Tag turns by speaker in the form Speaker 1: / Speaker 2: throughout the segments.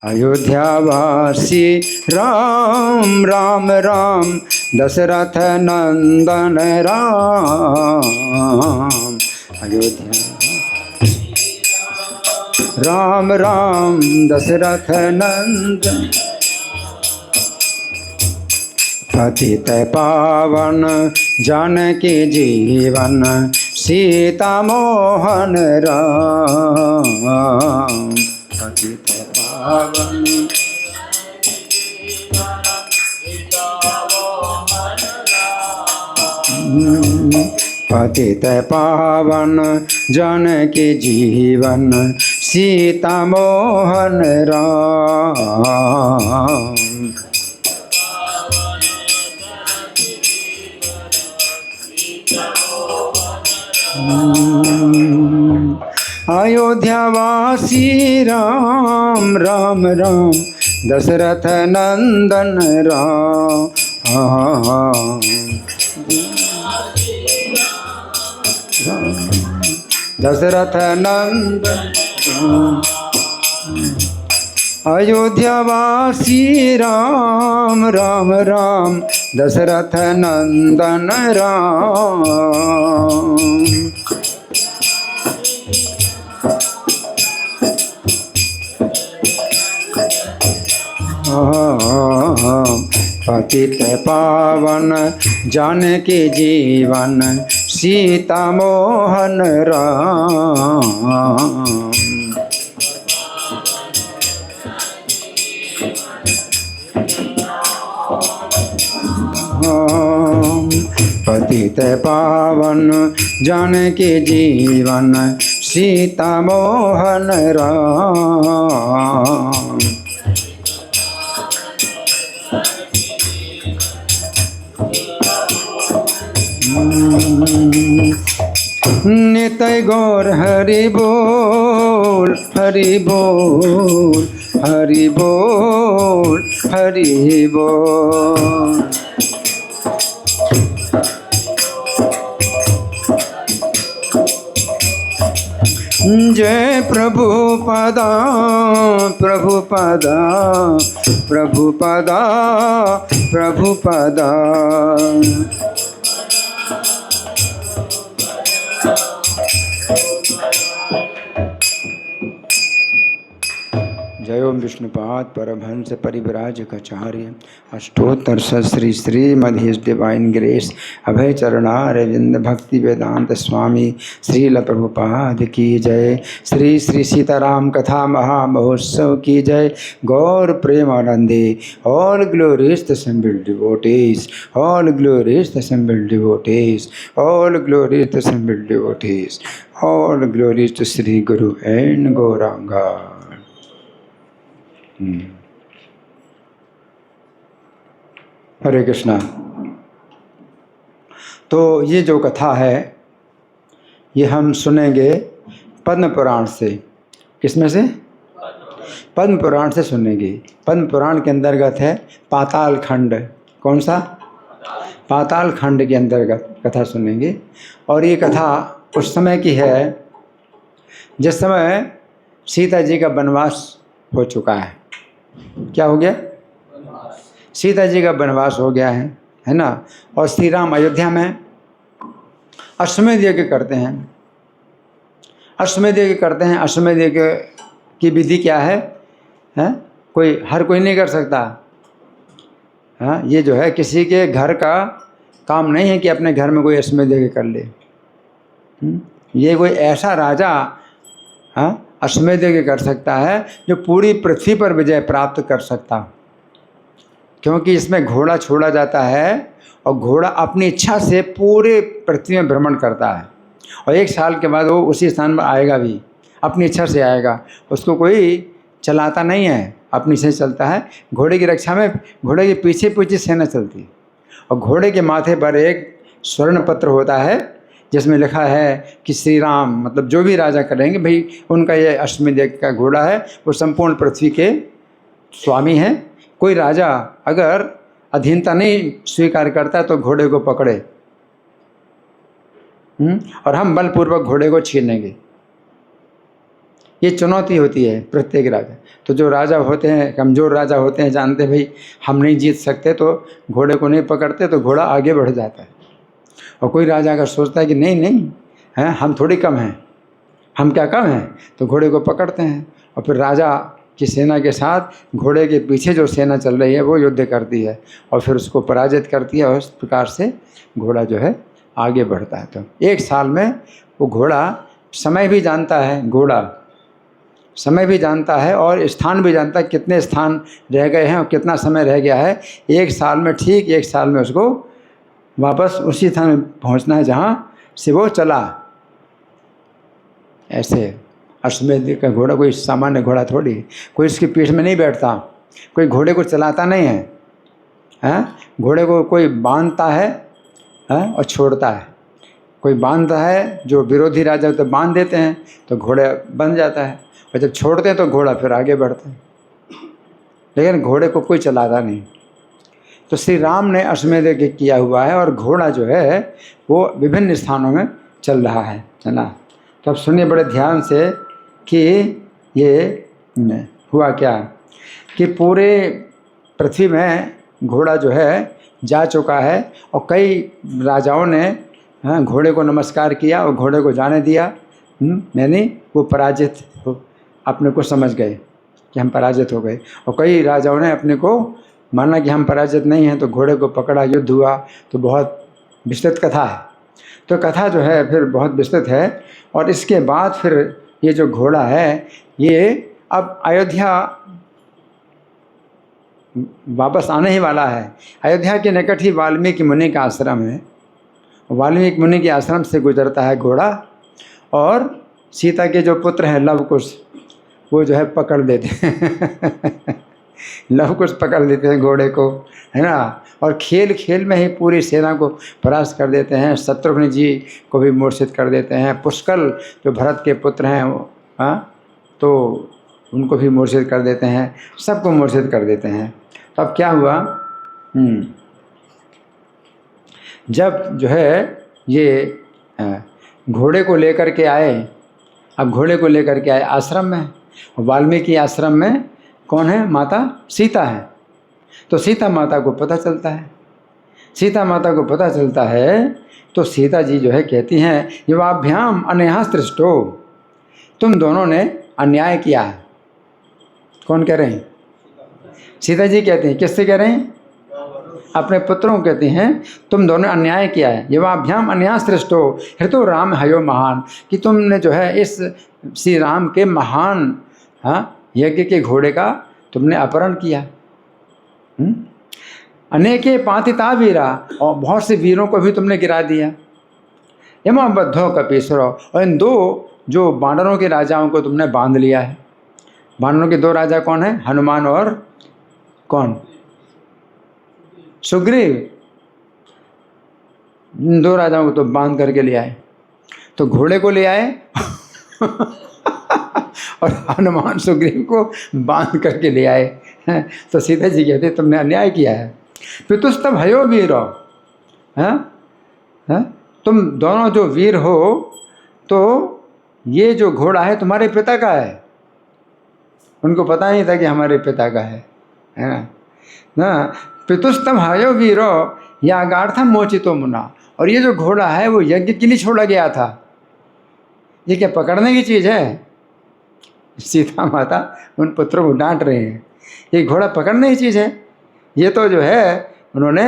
Speaker 1: अयोध्यावासी राम राम राम दशरथ नंदन राम। अयोध्या राम राम दशरथ नंदन। पतित पावन जानकी जीवन सीता मोहन राम। पतित पावन पतित पावन जानकी जीवन सीता मोहन राम। अयोध्यावासी राम राम राम दशरथ नंदन राम। दशरथ नंदन अयोध्यावासी राम राम राम दशरथ नंदन राम। पतित पावन जानकी जीवन सीता मोहन राम। पतित पावन जानकी जीवन सीता मोहन राम। नित्य गौर हरि बोल हरि बोल हरि बोल हरि बोल। जय प्रभुपदा प्रभुपदा प्रभुपदा प्रभुपदा। जय ओम विष्णुपाद परमहंस परिव्राजकाचार्य अष्टोत्तर Shri Srimad his divine grace Abhay Charanaravinda Bhaktivedanta स्वामी श्रील प्रभुपाद की जय। श्री श्री सीताराम कथा महामहोत्सव की जय। गौर प्रेमानंदे all glories the assembled devotees all glories the assembled devotees all glories the assembled devotees all glories to Shri guru and Gauranga. हरे कृष्णा। तो ये जो कथा है ये हम सुनेंगे पद्म पुराण से। किसमें से? पद्म पुराण से सुनेंगे। पद्म पुराण के अंतर्गत है पाताल खंड। कौन सा? पाताल खंड के अंतर्गत कथा सुनेंगे। और ये कथा उस समय की है जिस समय सीता जी का वनवास हो चुका है। क्या हो गया? सीता जी का वनवास हो गया है ना। और श्री राम अयोध्या में अश्वमेध यज्ञ करते हैं। अश्वमेध यज्ञ करते हैं। अश्वमेध यज्ञ की विधि क्या है? हर कोई नहीं कर सकता। हाँ, ये जो है किसी के घर का काम नहीं है कि अपने घर में कोई अश्वमेध यज्ञ कर ले। ये कोई ऐसा राजा अश्वमेध यज्ञ कर सकता है जो पूरी पृथ्वी पर विजय प्राप्त कर सकता, क्योंकि इसमें घोड़ा छोड़ा जाता है और घोड़ा अपनी इच्छा से पूरे पृथ्वी में भ्रमण करता है और 1 साल के बाद वो उसी स्थान पर आएगा भी, अपनी इच्छा से आएगा। उसको कोई चलाता नहीं है, अपनी से चलता है। घोड़े की रक्षा में घोड़े के पीछे पीछे सेना चलती है और घोड़े के माथे पर एक स्वर्ण पत्र होता है जिसमें लिखा है कि श्री राम, मतलब जो भी राजा करेंगे भाई उनका ये अश्वमेध यज्ञ का घोड़ा है, वो संपूर्ण पृथ्वी के स्वामी हैं। कोई राजा अगर अधीनता नहीं स्वीकार करता तो घोड़े को पकड़े और हम बलपूर्वक घोड़े को छीनेंगे। ये चुनौती होती है प्रत्येक राजा। तो जो राजा होते हैं, कमज़ोर राजा होते हैं, जानते भाई हम नहीं जीत सकते, तो घोड़े को नहीं पकड़ते, तो घोड़ा आगे बढ़ जाता है। और कोई राजा अगर सोचता है कि नहीं नहीं हैं, हम थोड़ी कम हैं, हम क्या कम हैं, तो घोड़े को पकड़ते हैं और फिर राजा की सेना के साथ घोड़े के पीछे जो सेना चल रही है वो युद्ध करती है और फिर उसको पराजित करती है, और इस प्रकार से घोड़ा जो है आगे बढ़ता है। तो एक साल में वो घोड़ा समय भी जानता है, घोड़ा समय भी जानता है और स्थान भी जानता है, कितने स्थान रह गए हैं और कितना समय रह गया है। एक साल में, ठीक एक साल में उसको वापस उसी स्थान में पहुंचना है जहाँ से वो चला। ऐसे अश्वमेध का घोड़ा कोई सामान्य घोड़ा थोड़ी, कोई इसकी पीठ में नहीं बैठता, कोई घोड़े को चलाता नहीं है, हैं? घोड़े को कोई बांधता है, हैं? और छोड़ता है। कोई बांधता है, जो विरोधी राजा तो बांध देते हैं तो घोड़ा बन जाता है, और जब छोड़ते हैं तो घोड़ा फिर आगे बढ़ता है, लेकिन घोड़े को कोई चलाता नहीं। तो श्री राम ने अश्वमेध किया हुआ है और घोड़ा जो है वो विभिन्न स्थानों में चल रहा है, है ना। तो अब सुनिए बड़े ध्यान से कि ये हुआ क्या कि पूरे पृथ्वी में घोड़ा जो है जा चुका है और कई राजाओं ने घोड़े को नमस्कार किया और घोड़े को जाने दिया। यानी वो पराजित अपने को समझ गए कि हम पराजित हो गए, और कई राजाओं ने अपने को माना कि हम पराजित नहीं हैं, तो घोड़े को पकड़ा, युद्ध हुआ। तो बहुत विस्तृत कथा है। तो कथा जो है फिर बहुत विस्तृत है। और इसके बाद फिर ये जो घोड़ा है ये अब अयोध्या वापस आने ही वाला है। अयोध्या के निकट ही वाल्मीकि मुनि का आश्रम है। वाल्मीकि मुनि के आश्रम से गुजरता है घोड़ा, और सीता के जो पुत्र हैं लवकुश, वो जो है पकड़ देते हैं लवकुश पकड़ लेते हैं घोड़े को, है ना। और खेल खेल में ही पूरी सेना को परास्त कर देते हैं। शत्रुघ्न जी को भी मूर्छित कर देते हैं। पुष्कल जो भरत के पुत्र हैं वो, तो उनको भी मूर्छित कर देते हैं, सबको मूर्छित कर देते हैं। तो अब क्या हुआ, जब जो है ये घोड़े को लेकर के आए, अब घोड़े को लेकर के आए आश्रम में। वाल्मीकि आश्रम में कौन है, माता सीता है। तो सीता माता को पता चलता है, सीता माता को पता चलता है तो सीता जी जो है कहती हैं, युवाभ्याम अन्याः सृष्टो, तुम दोनों ने अन्याय किया है। कौन कह रहे हैं, सीता जी कहती हैं। किससे कह रहे हैं, अपने पुत्रों को कहती हैं, तुम दोनों अन्याय किया है। युवाभ्याम अन्याः सृष्टो हृतो राम हयो महान, कि तुमने जो है इस श्री राम के महान यज्ञ के घोड़े का तुमने अपहरण किया। अनेके पातिता वीरा, और बहुत से वीरों को भी तुमने गिरा दिया। यमबद्धो कपीसरो, और इन दो जो बानरों के राजाओं को तुमने बांध लिया है। बानरों के दो राजा कौन है, हनुमान और कौन, सुग्रीव। इन दो राजाओं को तो बांध करके ले आए। तो घोड़े को ले आए और हनुमान सुग्रीव को बांध करके ले आए। तो सीता जी कहते तुमने अन्याय किया है। पितुस्तव हयो वीरो, तुम दोनों जो वीर हो, तो ये जो घोड़ा है तुम्हारे पिता का है। उनको पता नहीं था कि हमारे पिता का है ना। पितुस्तव हयो वीरो यागार्थम मोचितो मुना, और ये जो घोड़ा है वो यज्ञ के लिए छोड़ा गया था। ये क्या पकड़ने की चीज़ है। सीता माता उन पुत्रों को डांट रहे हैं, ये घोड़ा पकड़ने की चीज़ है, ये तो जो है उन्होंने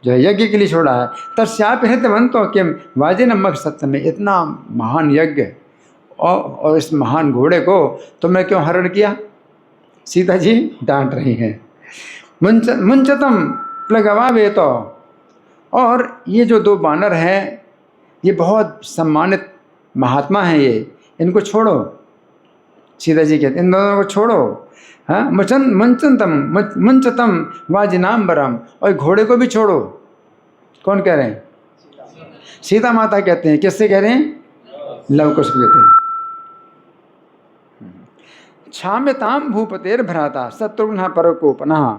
Speaker 1: जो है यज्ञ के लिए छोड़ा है। तस्यापि हृतवन्तो किम वाजिनमक सत्य में, इतना महान यज्ञ और इस महान घोड़े को तुमने क्यों हरण किया। सीता जी डांट रही हैं। मुंचतम प्लगवावे, तो और ये जो दो बानर हैं ये बहुत सम्मानित महात्मा हैं, ये इनको छोड़ो। सीता जी कहते इन दोनों को छोड़ो। मुंचतम वाजिनाम्बरम, और घोड़े को भी छोड़ो। कौन कह रहे हैं, सीता माता कहते हैं। किससे कह रहे हैं, लवकुश को कहते हैं। क्षाम्यताम भूपतेर भ्राता शत्रुघ्न परकोपनः,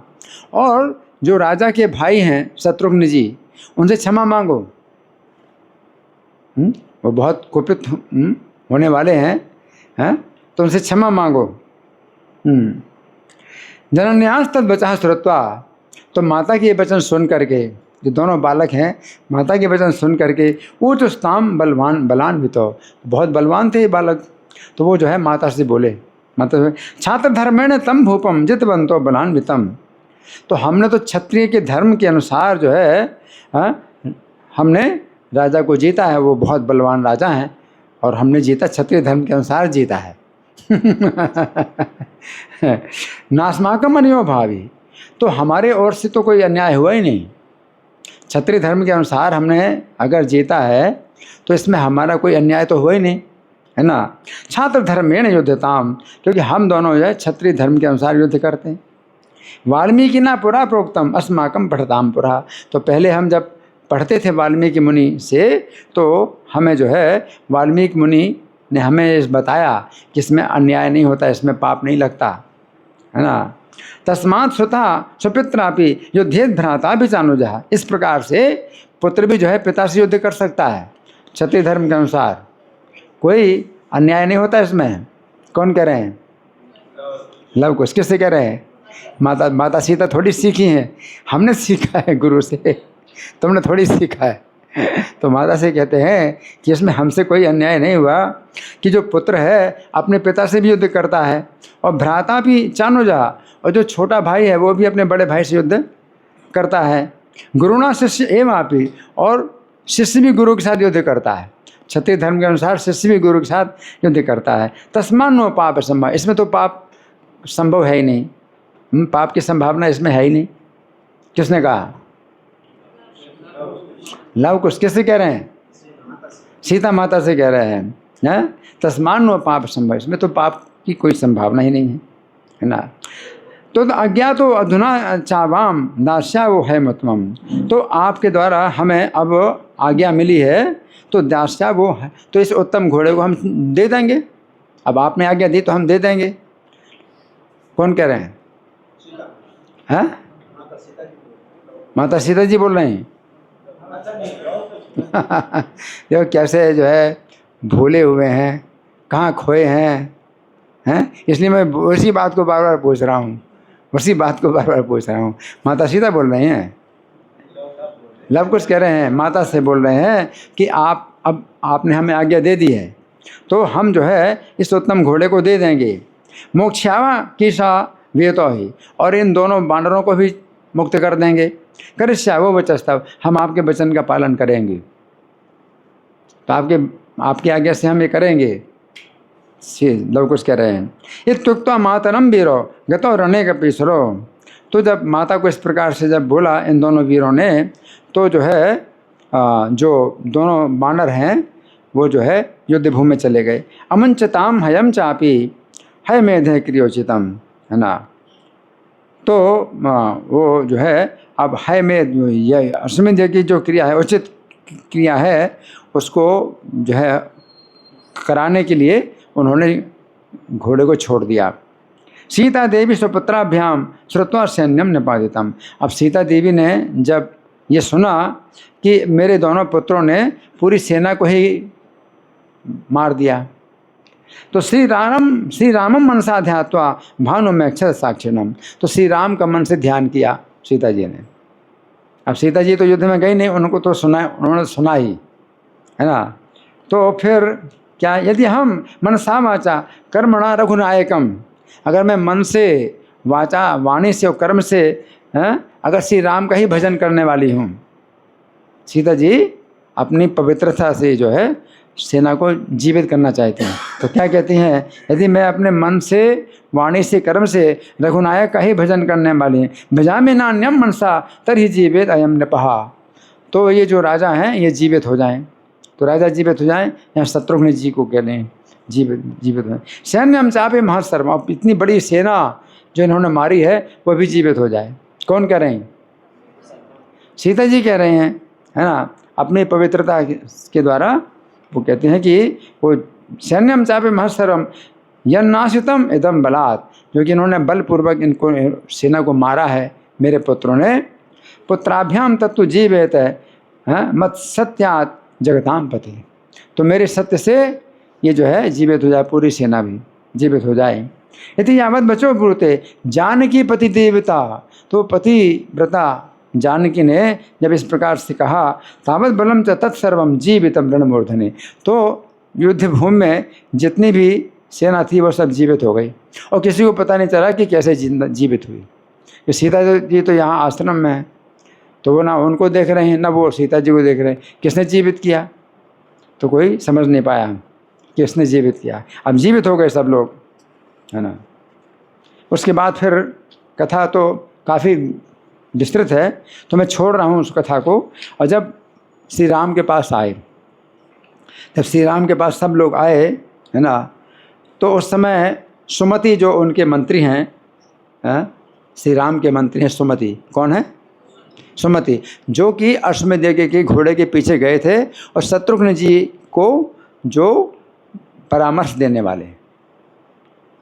Speaker 1: और जो राजा के भाई हैं शत्रुघ्न जी, उनसे क्षमा मांगो। वो बहुत कुपित होने वाले हैं, तो उनसे क्षमा मांगो। जनन्यास तद वचः श्रुत्वा, तो माता के ये वचन सुन करके, जो दोनों बालक हैं, माता के वचन सुन करके ऊचुस्ताम बलान्वितो, बहुत बलवान थे ये बालक, तो वो जो है माता से बोले, माता से, छात्र धर्मेण तम भूपम जितवंतो बलान्वितम, तो हमने तो क्षत्रिय के धर्म के अनुसार जो है हमने राजा को जीता है, वो बहुत बलवान राजा हैं और हमने जीता क्षत्रिय धर्म के अनुसार जीता है। नास्माकम अन्यो भावी, तो हमारे ओर से तो कोई अन्याय हुआ ही नहीं, क्षत्रिय धर्म के अनुसार हमने अगर जीता है तो इसमें हमारा कोई अन्याय तो हुआ ही नहीं, है ना। छात्र धर्मेण युध्यताम, क्योंकि हम दोनों जो है क्षत्रिय धर्म के अनुसार युद्ध करते हैं। वाल्मीकि ना पुरा प्रोक्तम अस्माकम पठताम पुरा, तो पहले हम जब पढ़ते थे वाल्मीकि मुनि से, तो हमें जो है वाल्मीकि मुनि ने हमें बताया कि इसमें अन्याय नहीं होता, इसमें पाप नहीं लगता, है ना। तस्मात् स्वतः स्वपित्रापि युद्धेद भ्राता भी चानुजः, इस प्रकार से पुत्र भी जो है पिता से युद्ध कर सकता है क्षत्रिय धर्म के अनुसार, कोई अन्याय नहीं होता इसमें। कौन कह रहे हैं? लव कुश। किससे कह रहे हैं? माता सीता थोड़ी सीखी हैं, हमने सीखा है गुरु से, तुमने थोड़ी सीखा है। तो माता से कहते हैं कि इसमें हमसे कोई अन्याय नहीं हुआ कि जो पुत्र है अपने पिता से भी युद्ध करता है, और भ्राता भी चानुजा, और जो छोटा भाई है वो भी अपने बड़े भाई से युद्ध करता है। गुरुना शिष्य एवं आपी, और शिष्य भी गुरु के साथ युद्ध करता है, क्षत्रिय धर्म के अनुसार शिष्य भी गुरु के साथ युद्ध करता है। तस्मान् नो पाप संभव, इसमें तो पाप संभव है ही नहीं, पाप की संभावना इसमें है ही नहीं। किसने कहा? लव कुश। किससे कह रहे हैं? सीता माता से कह रहे हैं। तस्मान् नो पाप संभव, इसमें तो पाप की कोई संभावना ही नहीं है ना। तो अज्ञातो अधुना चावाम दास्या वो है मतमम, तो आपके द्वारा हमें अब आज्ञा मिली है, तो दास्या वो है, तो इस उत्तम घोड़े को हम दे देंगे। अब आपने आज्ञा दी तो हम दे देंगे। कौन कह रहे हैं? हैं? माता सीता जी बोल रहे हैं। देखो कैसे जो है भूले हुए हैं, कहाँ खोए हैं, इसलिए मैं उसी बात को बार बार पूछ रहा हूँ, उसी बात को बार बार पूछ रहा हूँ। माता सीता बोल रही हैं, लव कुश कह रहे हैं, माता से बोल रहे हैं कि अब आपने हमें आज्ञा दे दी है, तो हम जो है इस उत्तम घोड़े को दे देंगे। मोक्षावा कीसा वेतो ही, और इन दोनों बानरों को भी मुक्त कर देंगे। करिष्या वो वचस्तव, हम आपके वचन का पालन करेंगे, तो आपकी आज्ञा से हम ये करेंगे। लव कुश कह रहे हैं। इत्युक्त्वा मातरम वीरो गतो रणे कपीसरो, तो जब माता को इस प्रकार से जब बोला इन दोनों वीरों ने, तो जो है जो दोनों बानर हैं वो जो है युद्ध भूमि में चले गए। अमंचताम हयम चापी है मेधे क्रियोचितम, है ना। तो वो जो है अब है में यह अश्वमेध की जो क्रिया है, उचित क्रिया है, उसको जो है कराने के लिए उन्होंने घोड़े को छोड़ दिया। सीता देवी स्वपुत्राभ्याम श्रुत्वा सैन्यम निपातितम, अब सीता देवी ने जब ये सुना कि मेरे दोनों पुत्रों ने पूरी सेना को ही मार दिया, तो श्री रामम मनसा ध्यात्वा भानु में अक्षर साक्षिणम, तो श्री राम का मन से ध्यान किया सीता जी ने। अब सीता जी तो युद्ध में गई नहीं, उनको तो उन्होंने सुना ही, है ना। तो फिर क्या, यदि हम मनसा वाचा कर्मणा रघुनायकम, अगर मैं मन से वाचा वाणी से और कर्म से अगर श्री राम का ही भजन करने वाली हूँ, सीता जी अपनी पवित्रता से जो है सेना को जीवित करना चाहते हैं, तो क्या कहती हैं, यदि मैं अपने मन से वाणी से कर्म से रघुनायक का ही भजन करने वाली हैं, भजामि नान्यम मनसा तरहि जीवित अयम नृपहा, तो ये जो राजा हैं ये जीवित हो जाएं, तो राजा जीवित हो जाएं, यहाँ शत्रुघ्न जी को कह लें जीवित हो। सैन्यम चापे महत्सर्व, अब इतनी बड़ी सेना जो इन्होंने मारी है वो भी जीवित हो जाए। कौन कह रहे हैं? सीता जी कह रहे हैं, है ना, अपनी पवित्रता के द्वारा वो कहते हैं कि वो सैन्यम चापे महत्सर्वम यन्नाशितम इदम बलात्, क्योंकि इन्होंने बलपूर्वक इनको सेना को मारा है मेरे पुत्रों ने। पुत्राभ्याम तत्व जीवेत है मत सत्यात जगताम पति, तो मेरे सत्य से ये जो है जीवित हो जाए पूरी सेना भी, जीवित हो जाए। यदि यावत बचो ब्रूते जानकी पति देवता, तो पति व्रता जानकी ने जब इस प्रकार से कहा, तावत बलम च तत्सर्वम जीवितम रणमूर्धने, तो युद्ध भूमि में जितनी भी सेना थी वो सब जीवित हो गई और किसी को पता नहीं चला कि कैसे जीवित हुई। कि सीता जी तो यहाँ आश्रम में है, तो वो ना उनको देख रहे हैं ना वो सीता जी को देख रहे हैं, किसने जीवित किया, तो कोई समझ नहीं पाया किसने जीवित किया। अब जीवित हो गए सब लोग, है ना। उसके बाद फिर कथा तो काफ़ी विस्तृत है, तो मैं छोड़ रहा हूँ उस कथा को। और जब श्री राम के पास आए, जब श्री राम के पास सब लोग आए, है ना, तो उस समय सुमति जो उनके मंत्री हैं, श्री राम के मंत्री हैं सुमति। कौन है? सुमति, जो कि अश्वमेध के घोड़े के पीछे गए थे और शत्रुघ्न जी को जो परामर्श देने वाले।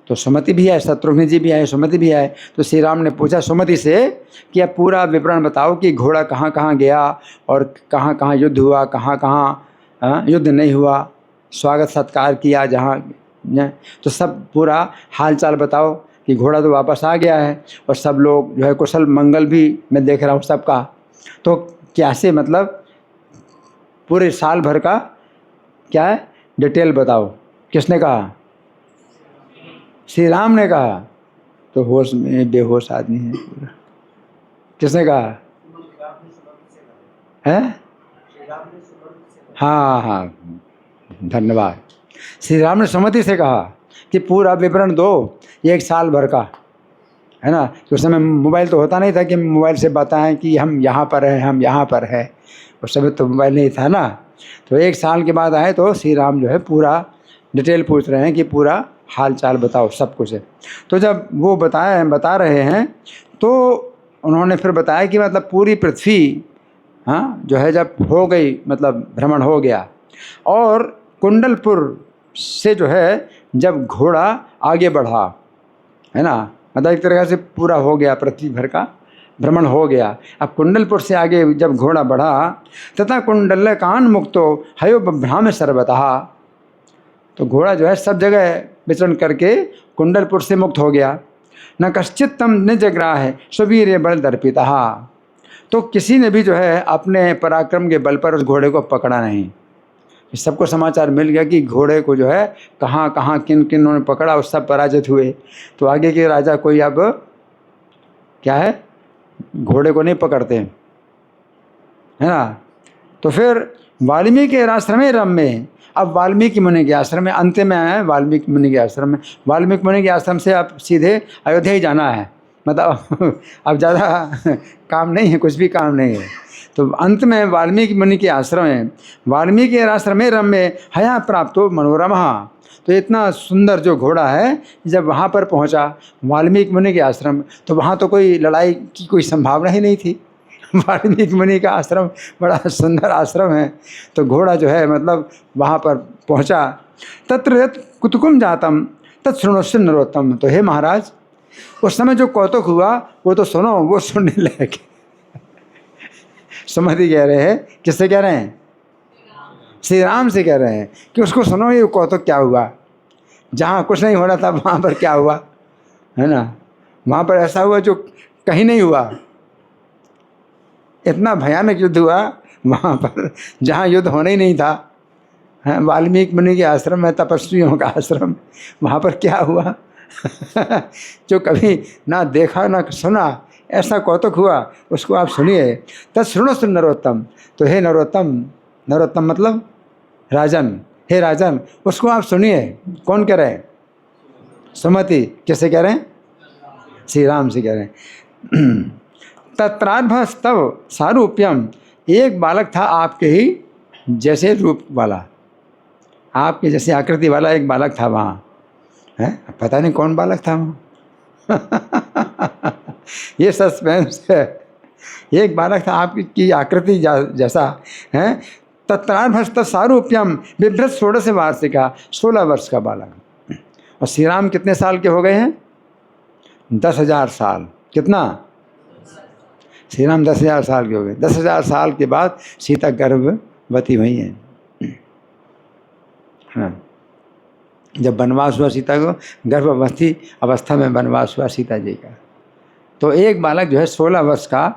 Speaker 1: तो सुमति भी आए, शत्रुघ्न जी भी आए, सुमति भी आए। तो श्री राम ने पूछा सुमति से कि आप पूरा विवरण बताओ कि घोड़ा कहाँ कहाँ गया और कहाँ कहाँ युद्ध हुआ, कहाँ कहाँ युद्ध नहीं हुआ, स्वागत सत्कार किया जहाँ, तो सब पूरा हाल चाल बताओ कि घोड़ा तो वापस आ गया है और सब लोग जो है कुशल मंगल भी मैं देख रहा हूँ सबका। तो कैसे, मतलब पूरे साल भर का क्या है डिटेल बताओ। किसने कहा? श्री राम ने कहा। तो होश में बेहोश आदमी है पूरा। किसने कहा है? हाँ हाँ, धन्यवाद। श्री राम ने सुमति से कहा कि पूरा विवरण दो, एक साल भर का, है ना। तो उस समय मोबाइल तो होता नहीं था कि मोबाइल से बताएं कि हम यहाँ पर हैं, हम यहाँ पर हैं। उस समय तो मोबाइल नहीं था ना। तो एक साल के बाद आए तो श्री राम जो है पूरा डिटेल पूछ रहे हैं कि पूरा हाल चाल बताओ सब कुछ है। तो जब वो बता रहे हैं तो उन्होंने फिर बताया कि मतलब पूरी पृथ्वी जो है जब हो गई, मतलब भ्रमण हो गया, और कुंडलपुर से जो है जब घोड़ा आगे बढ़ा, है ना, मतलब एक तरह से पूरा हो गया, पृथ्वी भर का भ्रमण हो गया। अब कुंडलपुर से आगे जब घोड़ा बढ़ा, तथा कुंडल कान मुक्तो हयो भ्राम सर्वतः, तो घोड़ा जो है सब जगह विचरण करके कुंडलपुर से मुक्त हो गया। न कश्चित तम निजग्राह है सुवीर्य बल दर्पिता, तो किसी ने भी जो है अपने पराक्रम के बल पर उस घोड़े को पकड़ा नहीं। सबको समाचार मिल गया कि घोड़े को जो है कहाँ कहाँ किन किन उन्होंने पकड़ा, उस सब पराजित हुए। तो आगे के राजा कोई अब क्या है घोड़े को नहीं पकड़ते, है ना। तो फिर वाल्मीकि आश्रम में रम में, अब वाल्मीकि मुनि के आश्रम में, अंत में आए वाल्मीकि मुनि के आश्रम में। वाल्मीकि मुनि के आश्रम से अब सीधे अयोध्या ही जाना है, मतलब अब ज़्यादा काम नहीं है, कुछ भी काम नहीं है। तो अंत में वाल्मीकि मुनि के आश्रम है, वाल्मीकि आश्रम में रम में हया प्राप्त हो मनोरमा, तो इतना सुंदर जो घोड़ा है, जब वहाँ पर पहुँचा वाल्मीकि मुनि के आश्रम, तो वहाँ तो कोई लड़ाई की कोई संभावना ही नहीं थी। वाल्मीकि मुनि का आश्रम बड़ा सुंदर आश्रम है। तो घोड़ा जो है मतलब वहाँ पर पहुँचा। तत्र यत् कुतुकुम जातम तत्शृणुष्य नरोत्तम, तो हे महाराज उस समय जो कौतुक हुआ वो तो सुनो, वो सुनने लायक। सुमति कह रहे हैं, किससे कह रहे हैं? श्री राम से कह रहे हैं कि उसको सुनो, ये कौतुक क्या हुआ, जहाँ कुछ नहीं हो रहा था वहाँ पर क्या हुआ, है ना। वहाँ पर ऐसा हुआ जो कहीं नहीं हुआ। इतना भयानक युद्ध हुआ वहाँ पर जहाँ युद्ध होना ही नहीं था, है वाल्मीकि मुनि के आश्रम में, तपस्वियों का आश्रम, वहाँ पर क्या हुआ जो कभी ना देखा ना सुना, ऐसा कौतुक हुआ, उसको आप सुनिए। तत्शृणुष्य नरोत्तम, तो हे नरोत्तम, नरोत्तम मतलब राजन, हे राजन उसको आप सुनिए। कौन कह रहे हैं? सुमति। किससे कह रहे हैं? श्री राम से कह रहे हैं। तत्रार्भस्तव सारूप्यम, एक बालक था आपके ही जैसे रूप वाला, आपके जैसे आकृति वाला एक बालक था वहाँ, है पता नहीं कौन बालक था वहाँ। ये सस्पेंस है। एक बालक था आपकी आकृति जैसा है। तत्रार्भस्त सारूप्यम बिभ्रत 16 वार्षिका, 16 वर्ष का बालक। और श्री राम कितने साल के हो गए हैं? 10,000 साल। कितना? श्री राम 10,000 साल के हो गए। 10,000 साल के बाद सीता गर्भवती हुई हैं। हाँ, जब वनवास हुआ सीता को, गर्भवती अवस्था में वनवास हुआ सीता जी का, तो एक बालक जो है 16 वर्ष का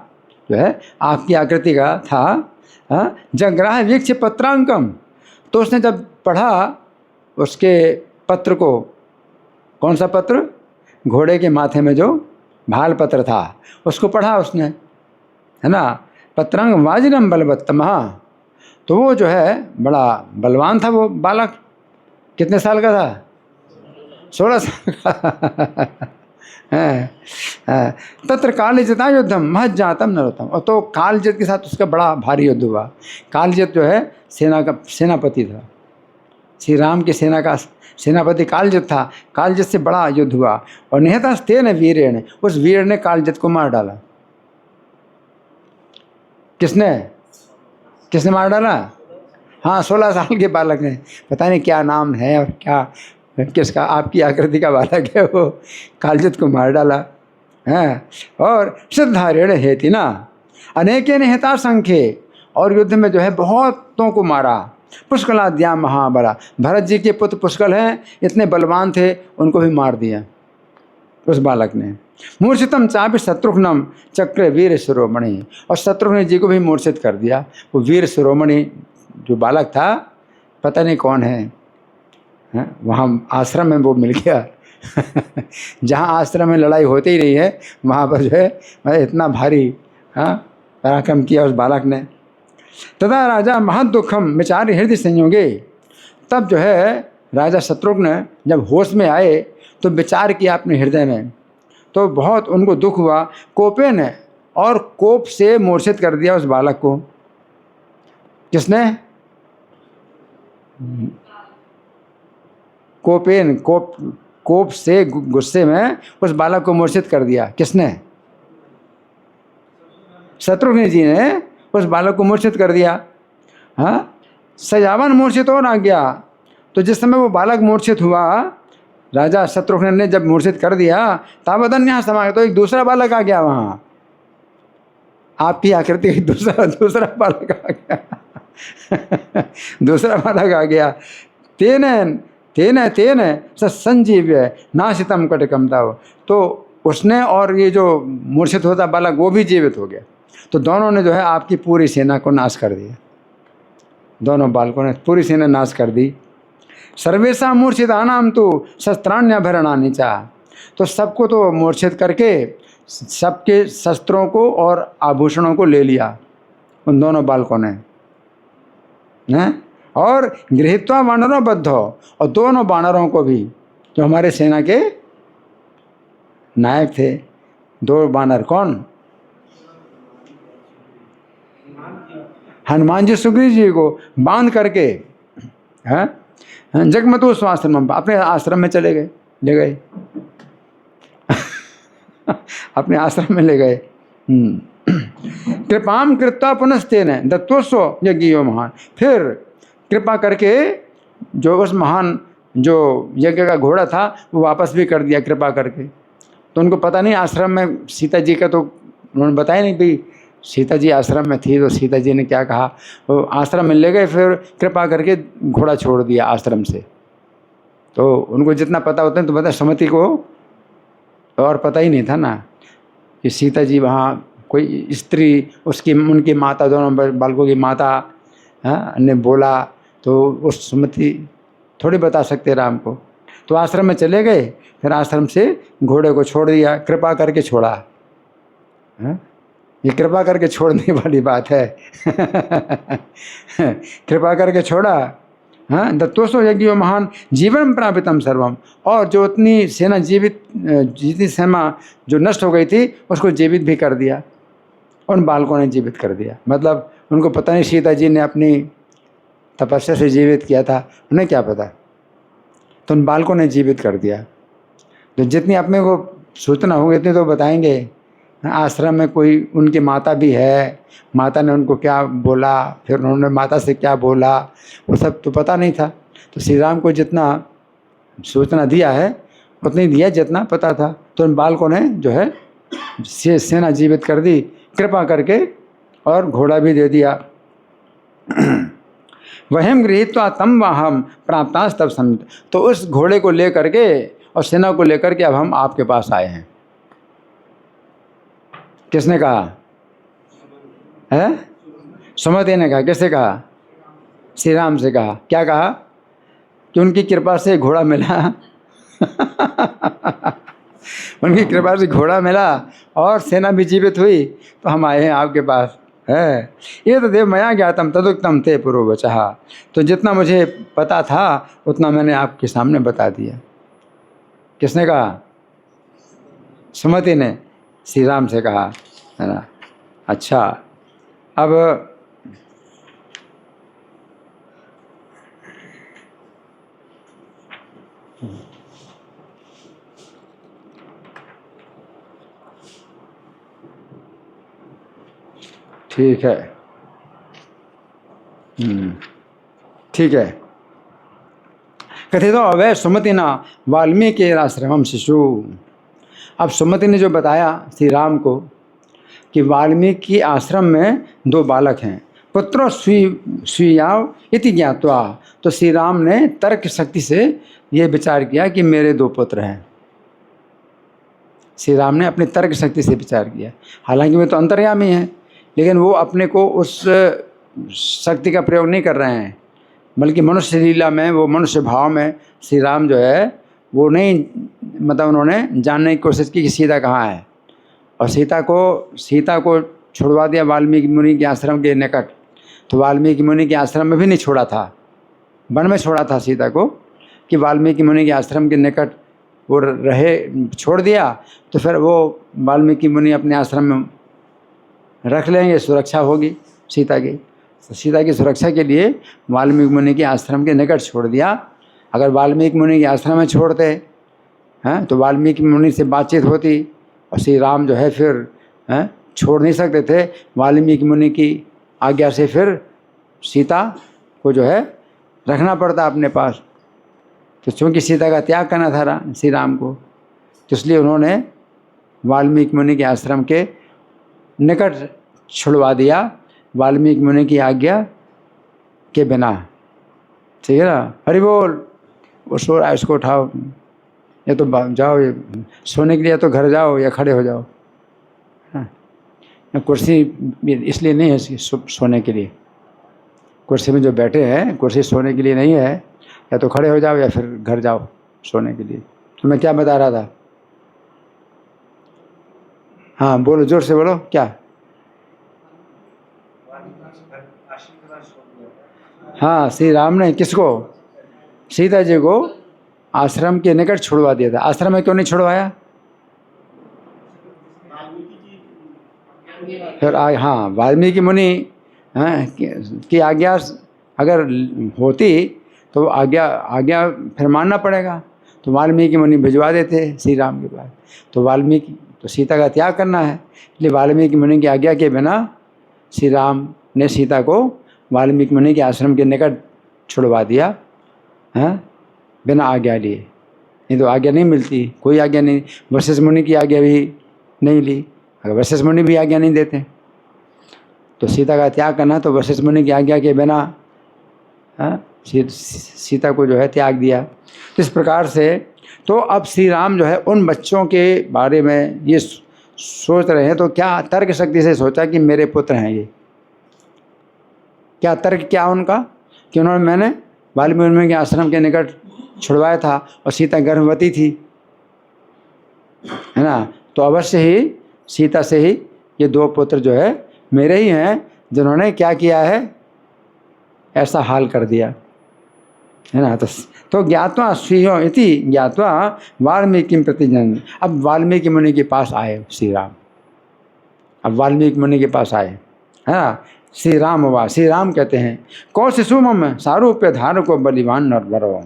Speaker 1: जो है आपकी आकृति का था। जग्राह वीक्ष पत्रांकम, तो उसने जब पढ़ा उसके पत्र को, कौन सा पत्र, घोड़े के माथे में जो भाल पत्र था उसको पढ़ा उसने, है ना। पत्रांग वाजिनम बलवत्तमः, तो वो जो है बड़ा बलवान था वो बालक। कितने साल का था? 16 साल का। तत्र कालजिता युद्धम महज्जातम नरोत्तम, और तो कालजित के साथ उसका बड़ा भारी युद्ध हुआ। कालजित जो है सेना का सेनापति था, श्री राम की सेना का सेनापति कालजित था। कालजित से बड़ा युद्ध हुआ और निहतस्तेन वीरेण, उस वीर ने कालजित को मार डाला। किसने किसने मार डाला? हाँ, 16 साल के बालक ने, पता नहीं क्या नाम है और क्या किसका, आपकी आकृति का बालक है, वो कालजित को मार डाला है। और सिद्धारेण हेति ना अनेके निहता संख्ये, और युद्ध में जो है बहुतों को मारा। पुष्कलाद्या महाबला, भरत जी के पुत्र पुष्कल हैं, इतने बलवान थे, उनको भी मार दिया उस बालक ने। मूर्छितम चापि शत्रुघ्नम चक्र वीर शिरोमणि, और शत्रुघ्न जी को भी मूर्छित कर दिया। वो वीर शिरोमणि जो बालक था, पता नहीं कौन है, वहाँ आश्रम में वो मिल गया। जहाँ आश्रम में लड़ाई होती ही नहीं है, वहाँ पर जो है इतना भारी पराक्रम किया उस बालक ने। तथा राजा महद दुखम विचार हृदय संयोगे, तब जो है राजा शत्रुघ्न जब होश में आए तो विचार किया अपने हृदय में, तो बहुत उनको दुख हुआ। कोपे ने, और कोप से मूर्छित कर दिया उस बालक को। किसने? कोपेन, कोप से, गुस्से में उस बालक को मूर्छित कर दिया। किसने? शत्रुघ्न जी ने उस बालक को मूर्छित कर दिया। हाँ, सजावन मूर्छित हो ना गया, तो जिस समय वो बालक मूर्छित हुआ, राजा शत्रुघ्न ने जब मूर्छित कर दिया, तावदन यहाँ समा, तो एक दूसरा बालक आ गया वहाँ, आपकी आकृति एक दूसरा बालक आ गया। दूसरा बालक आ गया। तेन तेन तेन संजीव्य नाशितम कटकम था, तो उसने, और ये जो मूर्छित होता बालक वो भी जीवित हो गया। तो दोनों ने जो है आपकी पूरी सेना को नाश कर दिया। दोनों बालकों ने पूरी सेना नाश कर दी। सर्वेशा मूर्छितानाम तो शस्त्राण्यभरणानि चा, तो सबको तो मूर्छित करके सबके शस्त्रों को और आभूषणों को ले लिया उन दोनों बालकों ने, हैं? और गृहीत्वा वानरों बद्धो, और दोनों वानरों को भी, जो हमारे सेना के नायक थे, 2 वानर, कौन? हनुमान जी सुग्रीव जी को बांध करके जगमतु स्वाश्रम, अपने आश्रम में चले गए, ले गए। अपने आश्रम में ले गए। कृपाम कृत्वा पुनस्तेन दत्तोस्व यज्ञो महान, फिर कृपा करके जो उस महान जो यज्ञ का घोड़ा था वो वापस भी कर दिया कृपा करके। तो उनको पता नहीं आश्रम में सीता जी का, तो उन्होंने बताया नहीं भाई सीता जी आश्रम में थी, तो सीता जी ने क्या कहा, वो आश्रम में ले गए, फिर कृपा करके घोड़ा छोड़ दिया आश्रम से। तो उनको जितना पता होता है, तो पता, सुमति को और पता ही नहीं था ना कि सीता जी वहाँ कोई स्त्री, उसकी उनकी माता, दोनों बालकों की माता ने बोला, तो उस सुमति थोड़ी बता सकते राम को। तो आश्रम में चले गए, फिर आश्रम से घोड़े को छोड़ दिया, कृपा करके छोड़ा। ये कृपा करके छोड़ने वाली बात है। कृपा करके छोड़ा। हाँ, दत्तोसो यज्ञो महान जीवन प्रापितम सर्वम, और जो उतनी सेना जितनी सेना जो नष्ट हो गई थी उसको जीवित भी कर दिया, उन बालकों ने जीवित कर दिया। मतलब उनको पता नहीं सीता जी ने अपनी तपस्या से जीवित किया था, उन्हें क्या पता, तो उन बालकों ने जीवित कर दिया। तो जितनी अपने को सूचना होगी इतनी तो बताएंगे। आश्रम में कोई उनकी माता भी है, माता ने उनको क्या बोला, फिर उन्होंने माता से क्या बोला, वो सब तो पता नहीं था। तो श्री राम को जितना सूचना दिया है उतनी दिया जितना पता था। तो उन बालकों ने जो है सेना जीवित कर दी कृपा करके, और घोड़ा भी दे दिया। वहम गृहीत्वा तम वाहम प्राप्तास तब समित। तो उस घोड़े को लेकर के और सेना को लेकर के अब हम आपके पास आए हैं। किसने कहा है? सुमति ने कहा। किससे कहा? श्री राम से कहा। क्या कहा? कि उनकी कृपा से घोड़ा मिला उनकी कृपा से घोड़ा मिला और सेना भी जीवित हुई, तो हम आए हैं आपके पास है। ये तो देव मया ज्ञातम तदुक्तम ते पूर्व वचहा। तो जितना मुझे पता था उतना मैंने आपके सामने बता दिया। किसने कहा? सुमति ने श्री राम से कहा, है ना। अच्छा, अब ठीक है, ठीक है। कथित अवै सुमति ना वाल्मीकि आश्रमम शिशु। अब सुमति ने जो बताया श्री राम को कि वाल्मीकि आश्रम में 2 बालक हैं, पुत्रो स्वीयाव इति ज्ञात्वा। तो श्री राम ने तर्क शक्ति से ये विचार किया कि मेरे 2 पुत्र हैं। श्री राम ने अपनी तर्क शक्ति से विचार किया। हालांकि वे तो अंतर्यामी हैं, लेकिन वो अपने को उस शक्ति का प्रयोग नहीं कर रहे हैं, बल्कि मनुष्य लीला में, वो मनुष्य भाव में श्री राम जो है वो नहीं, मतलब उन्होंने जानने की कोशिश की कि सीता कहाँ है, और सीता को छुड़वा दिया वाल्मीकि मुनि के आश्रम के निकट। तो वाल्मीकि मुनि के आश्रम में भी नहीं छोड़ा था, वन में छोड़ा था सीता को, कि वाल्मीकि मुनि के आश्रम के निकट वो रहे, छोड़ दिया तो फिर वो वाल्मीकि मुनि अपने आश्रम में रख लेंगे, सुरक्षा होगी सीता की। तो सीता की सुरक्षा के लिए वाल्मीकि मुनि के आश्रम के निकट छोड़ दिया। अगर वाल्मीकि मुनि के आश्रम में छोड़ते हैं तो वाल्मीकि मुनि से बातचीत होती, और श्री राम जो है फिर छोड़ नहीं सकते थे। वाल्मीकि मुनि की आज्ञा से फिर सीता को जो है रखना पड़ता अपने पास। तो चूँकि सीता का त्याग करना था श्री राम को, तो इसलिए उन्होंने वाल्मीकि मुनि के आश्रम के निकट छुड़वा दिया, वाल्मीकि मुनि की आज्ञा के बिना। ठीक है ना? हरि बोल। वो सो रहा है, इसको उठाओ, या तो जाओ, ये सोने के लिए, या तो घर जाओ या खड़े हो जाओ। कुर्सी इसलिए नहीं है सोने के लिए, कुर्सी में जो बैठे हैं कुर्सी सोने के लिए नहीं है, या तो खड़े हो जाओ या फिर घर जाओ सोने के लिए। तो मैं क्या बता रहा था? हाँ बोलो, जोर से बोलो। क्या? हाँ, श्री राम ने किसको? सीता जी को आश्रम के निकट छुड़वा दिया था। आश्रम में क्यों नहीं छुड़वाया? फिर हाँ, वाल्मीकि मुनि की आज्ञा अगर होती तो आज्ञा फिर मानना पड़ेगा। तो वाल्मीकि मुनि भिजवा देते श्री राम के पास। तो वाल्मीकि तो सीता का त्याग करना है, इसलिए वाल्मीकि मुनि की आज्ञा के बिना श्री राम ने सीता को वाल्मीकि मुनि के आश्रम के निकट छुड़वा दिया, बिना आज्ञा लिए। नहीं तो आज्ञा नहीं मिलती, कोई आज्ञा नहीं। वशिष्ठ मुनि की आज्ञा भी नहीं ली। अगर वशिष्ठ मुनि भी आज्ञा नहीं देते तो सीता का त्याग करना, तो वशिष्ठ मुनि की आज्ञा के बिना सीता को जो है त्याग दिया। तो इस प्रकार से तो अब श्री राम जो है उन बच्चों के बारे में ये सोच रहे हैं। तो क्या तर्क शक्ति से सोचा कि मेरे पुत्र हैं ये? क्या तर्क क्या उनका? कि मैंने वाल्मीकि मुनि के आश्रम के निकट छुड़वाया था और सीता गर्भवती थी, है ना। तो अवश्य ही सीता से ही ये 2 पुत्र जो है मेरे ही हैं, जिन्होंने क्या किया है, ऐसा हाल कर दिया, है ना। तो ज्ञात्वा स्वीयो इति ज्ञात्वा वाल्मीकि प्रतिजन। अब वाल्मीकि मुनि के पास आए श्री राम, अब वाल्मीकि मुनि के पास आए, है ना। श्री राम वा, श्री राम कहते हैं, कौ शिशु मम सारूप्य धार को बलिवान नरवरो।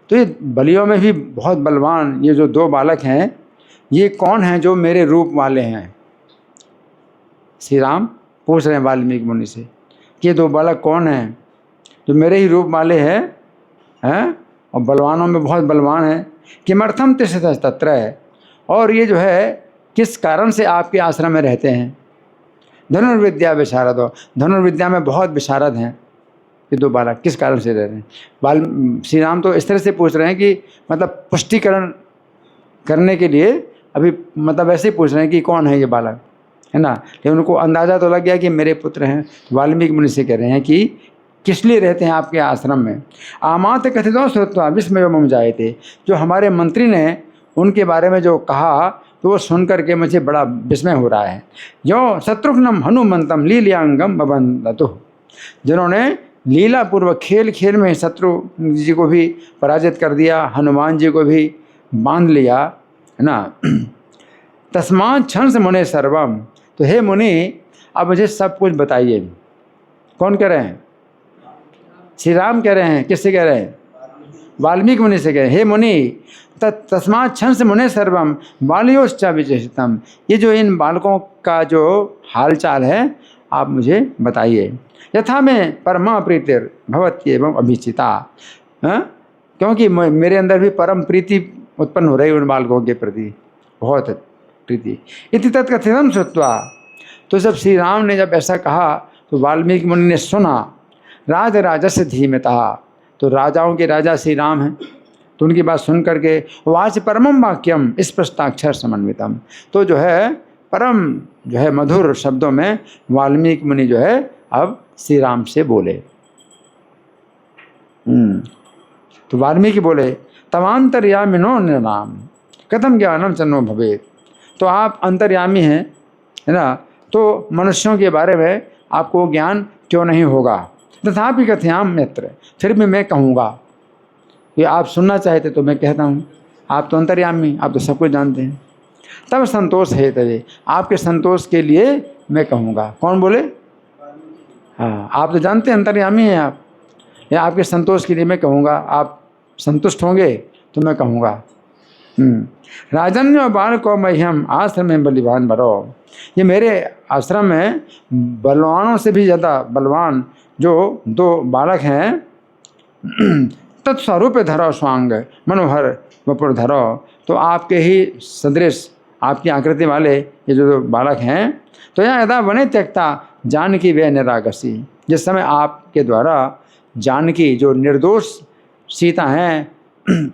Speaker 1: तो ये बलियों में भी बहुत बलवान ये जो 2 बालक हैं, ये कौन हैं जो मेरे रूप वाले हैं? श्री राम पूछ रहे हैं वाल्मीकि मुनि से कि ये 2 बालक कौन हैं जो मेरे ही रूप वाले हैं और बलवानों में बहुत बलवान हैं। किमर्थम तिष्ठतः तत्र है, और ये जो है किस कारण से आपके आश्रम में रहते हैं? धनुर्विद्या विशारद हो, धनुर्विद्या में बहुत विशारद हैं, ये दो बालक किस कारण से रह रहे हैं। श्री राम तो इस तरह से पूछ रहे हैं कि मतलब पुष्टिकरण करने के लिए अभी मतलब ऐसे ही पूछ रहे हैं कि कौन है ये बालक, है ना। लेकिन उनको अंदाज़ा तो लग गया कि मेरे पुत्र हैं। वाल्मीकि मुनि से कह रहे हैं कि किस लिए रहते हैं आपके आश्रम में। आमात कथितो श्रुत्वा विस्मय मम जायते, जो हमारे मंत्री ने उनके बारे में जो कहा तो वो सुन करके मुझे बड़ा विस्मय हो रहा है। जो शत्रुघ्नम हनुमंतम लीलियांगम बबंदतु, जिन्होंने लीला पूर्वक खेल खेल में शत्रु जी को भी पराजित कर दिया, हनुमान जी को भी बांध लिया, है ना। तस्मात् क्षण से मुने सर्वम, तो हे मुनि अब मुझे सब कुछ बताइए। कौन कह रहे हैं? श्री राम कह रहे हैं। किससे कह रहे हैं? वाल्मीकि मुनि से कह रहे हैं। हे मुनि तस्मात् क्षण से मुने सर्वम बाल्योश्च विचेषितम, ये जो इन बालकों का जो हालचाल है आप मुझे बताइए। यथा में परमा प्रीतिर भवती एवं अभिचिता, क्योंकि मेरे अंदर भी परम प्रीति उत्पन्न हो रही है उन बालकों के प्रति, बहुत प्रीति। इति तत्कथितम श्रुत्वा, तो जब श्री राम ने जब ऐसा कहा तो वाल्मीकि मुनि ने सुना। राज राजस्य धीमतः, तो राजाओं के राजा श्री राम हैं, तो उनकी बात सुन करके वाच परमम वाक्यम इस प्रस्ताक्षर समन्वितम, तो जो है परम जो है मधुर शब्दों में वाल्मीकि मुनि जो है अब श्री राम से बोले। तो वाल्मीकि बोले तवांतर्यामिनो निर्नाम कथम ज्ञानम चन्नो भवेत, तो आप अंतर्यामी हैं, है ना, तो मनुष्यों के बारे में आपको ज्ञान क्यों नहीं होगा। तथापि कथयाम मित्र, फिर भी मैं कहूँगा कि आप सुनना चाहते तो मैं कहता हूँ, आप तो अंतर्यामी, आप तो सब कुछ जानते हैं। तब संतोष है तेरे, आपके संतोष के लिए मैं कहूँगा। कौन बोले? हाँ, आप तो जानते हैं अंतर्यामी हैं आप, या आपके संतोष के लिए मैं कहूँगा, आप संतुष्ट होंगे तो मैं कहूँगा। राजन्य बाल को मह्यम आश्रम में बलिवान बरो, ये मेरे आश्रम में बलवानों से भी ज़्यादा बलवान जो दो बालक हैं, तत्स्वरूप धरो स्वांग मनोहर वपुर धरो, तो आपके ही सदृश आपकी आकृति वाले ये जो दो बालक हैं, तो यहाँ यदा वने त्यक्ता जानकी वे निरागसी, जिस समय आपके द्वारा जानकी जो निर्दोष सीता हैं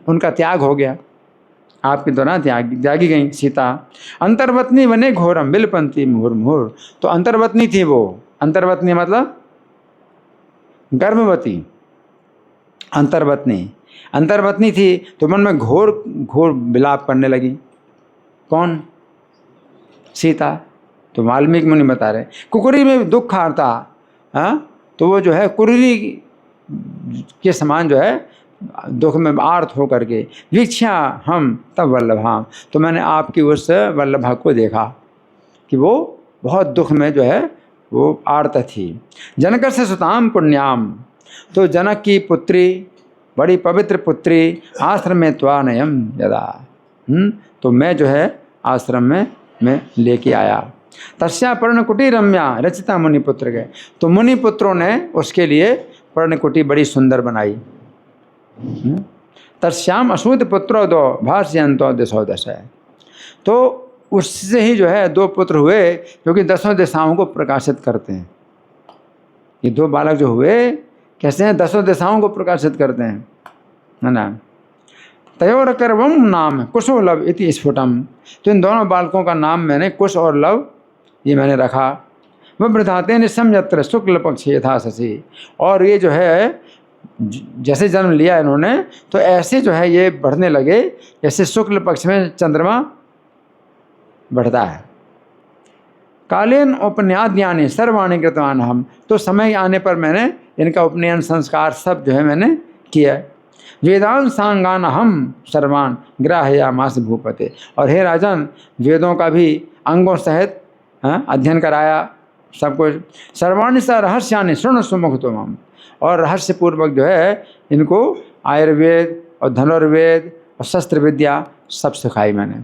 Speaker 1: उनका त्याग हो गया, आपके द्वारा त्यागी गई सीता। अंतर्वतनी वने घोरम बिलपंती मुहुर्मुहुर, तो अंतर्वतनी थी वो, अंतर्वतनी मतलब गर्भवती, अंतर्वतनी थी, तो मन में घोर घोर विलाप करने लगी। कौन? सीता। तो वाल्मीकि मुनि बता रहे कुकुरी में दुख आता, हाँ, तो वो जो है कुरी के समान जो है दुख में आर्त हो करके वीक्षा हम तब वल्लभा, तो मैंने आपकी उस वल्लभा को देखा कि वो बहुत दुख में जो है वो आर्त थी। जनक से सुताम पुण्याम, तो जनक की पुत्री बड़ी पवित्र पुत्री आश्रम में त्वानयम यदा, तो मैं जो है आश्रम में मैं लेके आया। तस्या पर्णकुटी रम्या रचिता मुनिपुत्र गए, तो मुनिपुत्रों ने उसके लिए पर्णकुटी बड़ी सुंदर बनाई। तस्याम असूत पुत्रो दो भाष्यंतो दशो दश है, तो उससे ही जो है दो पुत्र हुए क्योंकि दसों दिशाओं को प्रकाशित करते हैं। ये दो बालक जो हुए कैसे हैं? दसों दिशाओं को प्रकाशित करते हैं, है ना। तयोर करवम नाम कुशो लव इति स्फुटम, तो इन दोनों बालकों का नाम मैंने कुश और लव ये मैंने रखा। वह वृद्धाते निशम यत्र शुक्ल पक्ष यथा शशि, और ये जो है जैसे जन्म लिया इन्होंने तो ऐसे जो है ये बढ़ने लगे जैसे शुक्ल पक्ष में चंद्रमा बढ़ता है। कालीन उपन्याद्यानि सर्वाणि कृतवान हम, तो समय आने पर मैंने इनका उपनयन संस्कार सब जो है मैंने किया। वेदांत सांगान हम सर्वान ग्राह्यामास भूपते, और हे राजन वेदों का भी अंगों सहित अध्ययन कराया सब कुछ। सर्वाणि स रहस्यानि शृणु सुमुख तुम, और रहस्य पूर्वक जो है इनको आयुर्वेद और धनुर्वेद और शस्त्र विद्या सब सिखाई मैंने।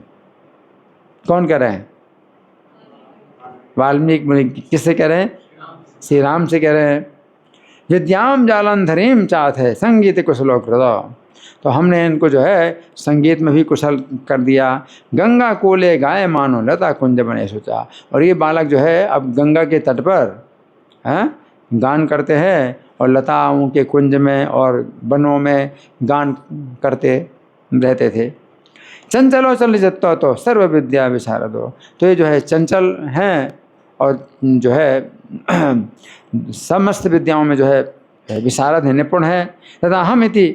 Speaker 1: कौन कह रहे हैं? वाल्मीकि मुनि किससे कह रहे हैं? श्री राम से कह रहे हैं। विद्याम जालंधरीम चाथ है संगीत कुशलो कृत, तो हमने इनको जो है संगीत में भी कुशल कर दिया। गंगा कोले गाय मानो लता कुंज बने सोचा, और ये बालक जो है अब गंगा के तट पर हैं गान करते हैं और लताओं के कुंज में और वनों में गान करते रहते थे। चंचलो चल जत्तो तो सर्व विद्या विशारदो, तो ये जो है चंचल हैं और जो है समस्त विद्याओं में जो है विशारद है, निपुण है। तथा हम इति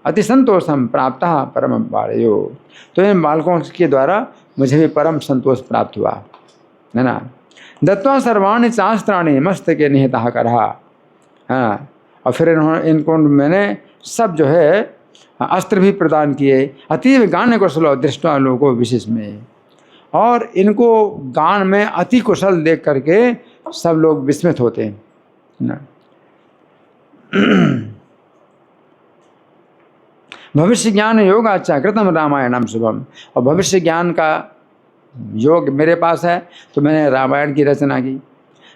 Speaker 1: अति संतोषम प्राप्त परम बालयो, तो इन बालकों के द्वारा मुझे भी परम संतोष प्राप्त हुआ, है ना। दत्वा सर्वाणि शास्त्राणि मस्तके निहितः करहा, हाँ, और फिर इनको मैंने सब जो है अस्त्र भी प्रदान किए। अतीव गान कुशल दृष्टा लोगों विशेष में, और इनको गान में अति कुशल देख करके सब लोग विस्मित होते हैं ना। भविष्य ज्ञान योगाचा कृतम रामायणम शुभम, और भविष्य ज्ञान का योग मेरे पास है तो मैंने रामायण की रचना की।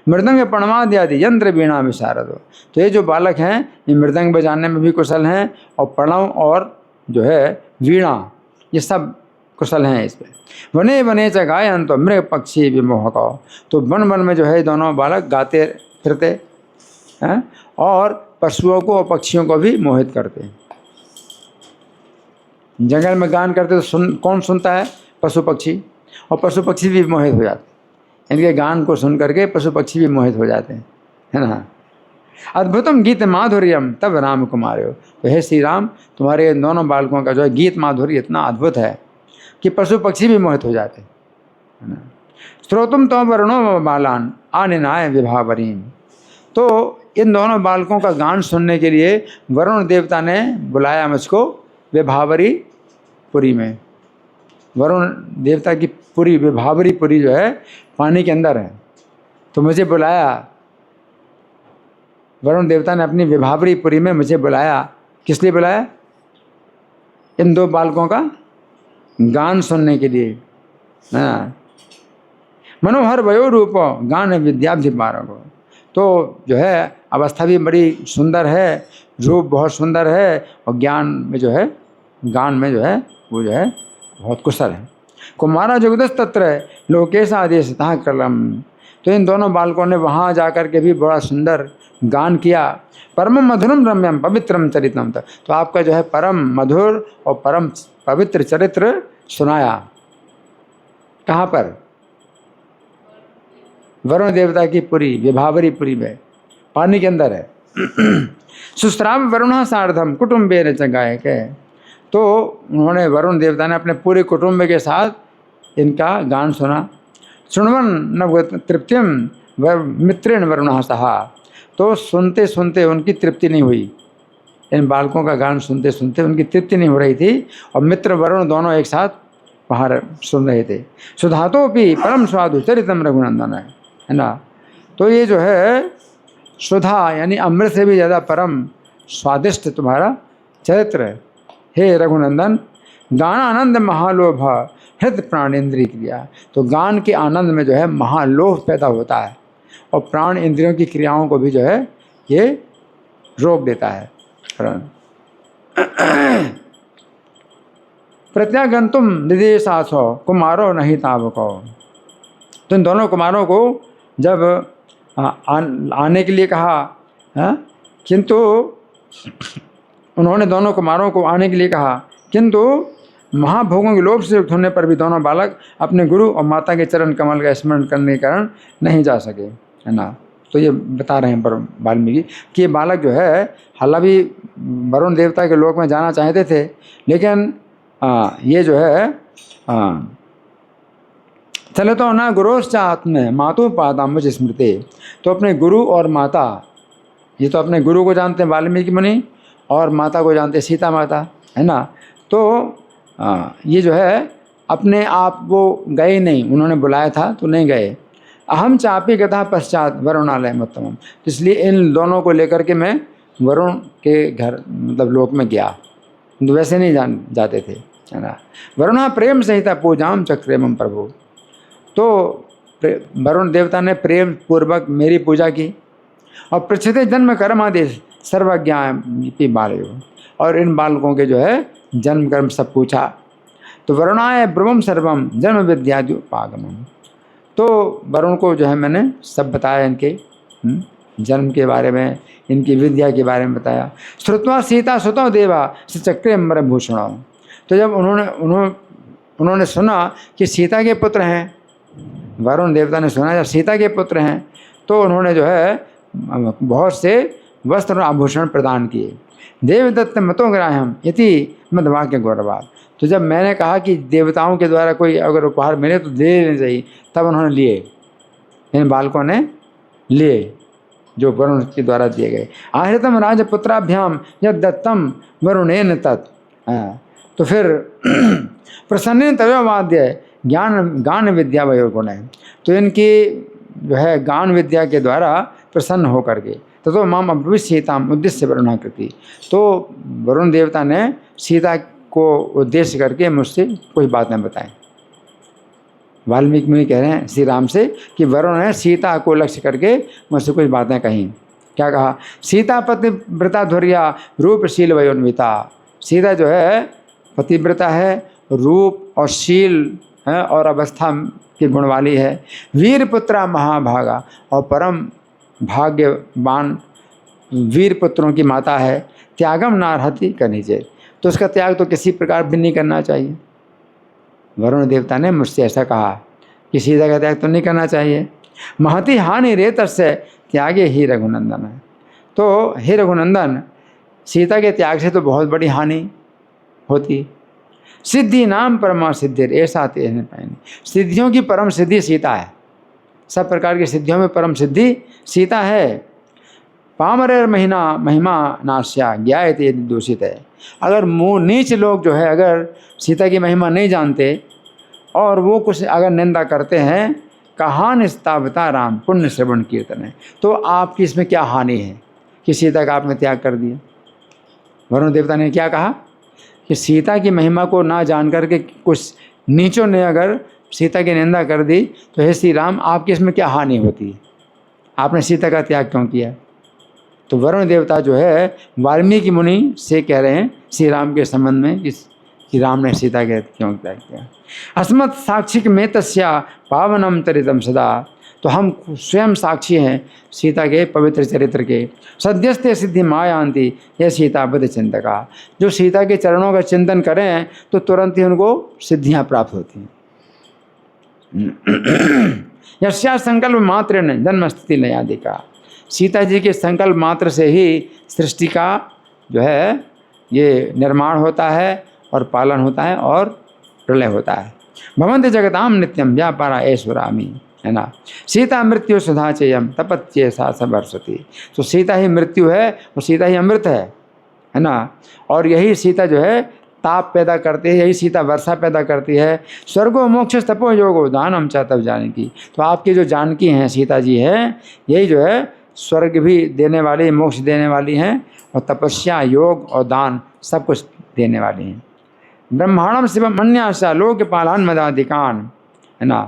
Speaker 1: मृदंग प्रणवादि आदि यंत्र वीणा विशारद, तो ये जो बालक हैं ये मृदंग बजाने में भी कुशल हैं और प्रणव और जो है वीणा ये सब कुशल हैं इसमें। वने वने च गायन तो मृग पक्षी विमोहक, तो वन वन में जो है दोनों बालक गाते फिरते हैं और पशुओं को और पक्षियों को भी मोहित करते हैं। जंगल में गान करते तो कौन सुनता है? पशु पक्षी, और पशु पक्षी भी मोहित हो जाते हैं। इनके गान को सुन करके पशु पक्षी भी मोहित हो जाते हैं, है ना। अद्भुतम गीत माधुर्यम तब राम कुमारो, तो हे श्री राम तुम्हारे दोनों बालकों का जो है गीत माधुर्य इतना अद्भुत है कि पशु पक्षी भी मोहित हो जाते हैं। श्रोतुम तो वरुणो बालान आनिनाय विभावरीन, तो इन दोनों बालकों का गान सुनने के लिए वरुण देवता ने बुलाया मुझको विभावरी पुरी में। वरुण देवता की पुरी विभावरी पुरी जो है पानी के अंदर है, तो मुझे बुलाया वरुण देवता ने अपनी विभावरी पुरी में मुझे बुलाया। किस लिए बुलाया? इन दो बालकों का गान सुनने के लिए। हाँ, मनोहर वयो रूप गान विद्याब्धि पारगो, तो जो है अवस्था भी बड़ी सुंदर है, रूप बहुत सुंदर है और ज्ञान में जो है गान में जो है वो जो है बहुत कुशल है। कुमारा जुगदस तत्र लोकेश आदेश तहा कलम, तो इन दोनों बालकों ने वहाँ जा कर के भी बड़ा सुंदर गान किया। परम मधुरम रम्यम पवित्रम चरित्रम, तो आपका जो है परम मधुर और परम पवित्र चरित्र सुनाया। कहाँ पर? वरुण देवता की पुरी विभावरी पुरी में, पानी के अंदर है। सुस्राव वरुण सार्धम कुटुम्बे न गायक है, तो उन्होंने वरुण देवता ने अपने पूरे कुटुंब के साथ इनका गान सुना। सुनवन नव तृप्तिम मित्रेण वरुण सहा, तो सुनते सुनते उनकी तृप्ति नहीं हुई। इन बालकों का गान सुनते सुनते उनकी तृप्ति नहीं हो रही थी और मित्र वरुण दोनों एक साथ बाहर सुन रहे थे। सुधातो भी परम स्वादु चरितम रघुनंदन है ना। तो ये जो है सुधा यानी अमृत से भी ज़्यादा परम स्वादिष्ट तुम्हारा चरित्र है हे रघुनंदन। गान आनंद महालोभ हृदय प्राण इंद्रिय क्रिया, तो गान के आनंद में जो है महालोभ पैदा होता है और प्राण इंद्रियों की क्रियाओं को भी जो है ये रोक देता है। प्रत्यागंतुम निदेशासो कुमारो नहीं तावको, तो इन दोनों कुमारों को जब आने के लिए कहा, किंतु उन्होंने दोनों कुमारों को आने के लिए कहा, किंतु महाभोगों के लोभ से युक्त होने पर भी दोनों बालक अपने गुरु और माता के चरण कमल का स्मरण करने के कारण नहीं जा सके, है ना। तो ये बता रहे हैं वाल्मीकि कि ये बालक जो है हालांकि वरुण देवता के लोक में जाना चाहते थे, लेकिन ये जो है चले तो ना गुरोश्चात में मातु पादाम्बुज स्मृति, तो अपने गुरु और माता, ये तो अपने गुरु को जानते हैं वाल्मीकि मुनि और माता को जानते सीता माता, है ना। तो ये जो है अपने आप वो गए नहीं, उन्होंने बुलाया था तो नहीं गए। अहम चापी गता पश्चात वरुणालय उत्तमम, इसलिए इन दोनों को लेकर के मैं वरुण के घर मतलब लोक में गया, तो वैसे नहीं जाते थे, है ना। वरुणा प्रेम सहिता पूजाम चक्रेमम प्रभु, तो वरुण देवता ने प्रेम पूर्वक मेरी पूजा की और पृछते जन्म कर्म आदेश सर्वज्ञापी बालयो, और इन बालकों के जो है जन्म कर्म सब पूछा। तो वरुणाय ब्रह्म सर्वम जन्म विद्यादि उपागमम, तो वरुण को जो है मैंने सब बताया इनके जन्म के बारे में, इनकी विद्या के बारे में बताया। श्रुत्वा सीता सुतो देवा चक्रे अम्बर भूषण। तो जब उन्होंने सुना कि सीता के पुत्र हैं, वरुण देवता ने सुना जब सीता के पुत्र हैं, तो उन्होंने जो है बहुत से वस्त्र और आभूषण प्रदान किए। देवदत्त मतो ग्राह्यम इति मद्वाक्य गौरवाद। तो जब मैंने कहा कि देवताओं के द्वारा कोई अगर उपहार मिले तो दे लेने चाहिए, तब उन्होंने लिए, इन बालकों ने लिए जो वरुण के द्वारा दिए गए। आहृतम राजपुत्राभ्याम यद दत्तम वरुणेन तत्। तो फिर प्रसन्न तव्यवाद्य गान विद्या वयोगुण है। तो इनकी जो है गान विद्या के द्वारा प्रसन्न होकर के तो माम अब्रुवित सीताम उद्देश्य वरुणाकृति। तो वरुण देवता ने सीता को उद्देश्य करके मुझसे कुछ बातें बताएं। वाल्मीकि मुनि कह रहे हैं श्री राम से कि वरुण ने सीता को लक्ष्य करके मुझसे कुछ बातें कहीं। क्या कहा? सीता पतिव्रता धुर्या रूपशील वयोन्विता। सीता जो है पतिव्रता है, रूप और शील है और अवस्था की गुण वाली है। वीर पुत्रा महाभागा, और परम भाग्यवान वीर पुत्रों की माता है। त्यागम नारहति करनी चाहिए, तो उसका त्याग तो किसी प्रकार भी नहीं करना चाहिए। वरुण देवता ने मुझसे ऐसा कहा कि सीता का त्याग तो नहीं करना चाहिए। महति हानि रेतस्य त्यागे ही रघुनंदन है। तो हे रघुनंदन, सीता के त्याग से तो बहुत बड़ी हानि होती। सिद्धि नाम परमा सिद्धिर ऐसा तेन पाएंगे। सिद्धियों की परम सिद्धि सीता है, सब प्रकार की सिद्धियों में परम सिद्धि सीता है। पामर महिमा नाश्या ज्ञायते यदि दूषित है। अगर मुँह नीच लोग जो है अगर सीता की महिमा नहीं जानते और वो कुछ अगर निंदा करते हैं, कहान स्थावता राम पुण्य श्रवण कीर्तन है, तो आपकी इसमें क्या हानि है कि सीता का आपने त्याग कर दिया। वरुण देवता ने क्या कहा कि सीता की महिमा को ना जान करके कुछ नीचों ने अगर सीता की निंदा कर दी, तो हे श्री राम आपकी इसमें क्या हानि होती है, आपने सीता का त्याग क्यों किया। तो वरुण देवता जो है वाल्मीकि मुनि से कह रहे हैं श्री राम के संबंध में कि श्री राम ने सीता के क्यों त्याग किया। अस्मत् साक्षिक में तस्या पावनम तरितम सदा। तो हम स्वयं साक्षी हैं सीता के पवित्र चरित्र के। सद्यस्ते सिद्धि मायांति ये सीता बुद्ध चिंतका। जो सीता के चरणों का चिंतन करें तो तुरंत ही उनको सिद्धियां प्राप्त होती हैं। यस्या संकल्प मात्र ने जन्म स्थिति नयादिका। सीता जी के संकल्प मात्र से ही सृष्टि का जो है ये निर्माण होता है और पालन होता है और प्रलय होता है। भवंत जगताम नित्यम व्यापारा ऐश्वरामी, है ना। सीता मृत्यु सुधा चेयम तपत्ये सा सबरस्वती। तो सीता ही मृत्यु है और सीता ही अमृत है ना। और यही सीता जो है ताप पैदा करती है, यही सीता वर्षा पैदा करती है। स्वर्गो मोक्ष तपो योगो दानम च तब जानकी। तो आपकी जो जानकी हैं सीता जी हैं, यही जो है स्वर्ग भी देने वाली, मोक्ष देने वाली हैं और तपस्या, योग और दान सब कुछ देने वाली हैं। ब्रह्मांडम शिवम अन्यासा लोकपालान मदाधिकान, है ना।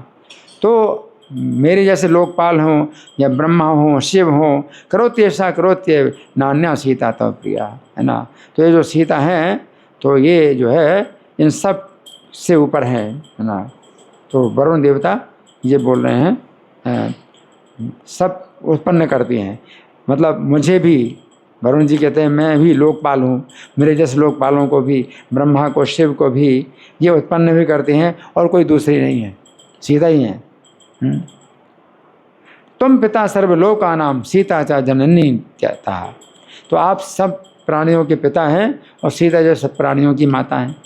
Speaker 1: तो मेरे जैसे लोकपाल हों या ब्रह्मा हों, शिव हों, करोत्य ऐसा करोत्य नान्या सीता तो प्रिया, है ना। तो ये जो सीता हैं तो ये जो है इन सब से ऊपर है ना। तो वरुण देवता ये बोल रहे हैं सब उत्पन्न करती हैं, मतलब मुझे भी वरुण जी कहते हैं मैं भी लोकपाल हूँ, मेरे जैसे लोकपालों को भी, ब्रह्मा को, शिव को भी ये उत्पन्न भी करते हैं और कोई दूसरी नहीं है, सीता ही हैं। तुम पिता सर्वलोकानाम सीता चा जननी कहता है। तो आप सब प्राणियों के पिता हैं और सीता जो सब प्राणियों की माता हैं।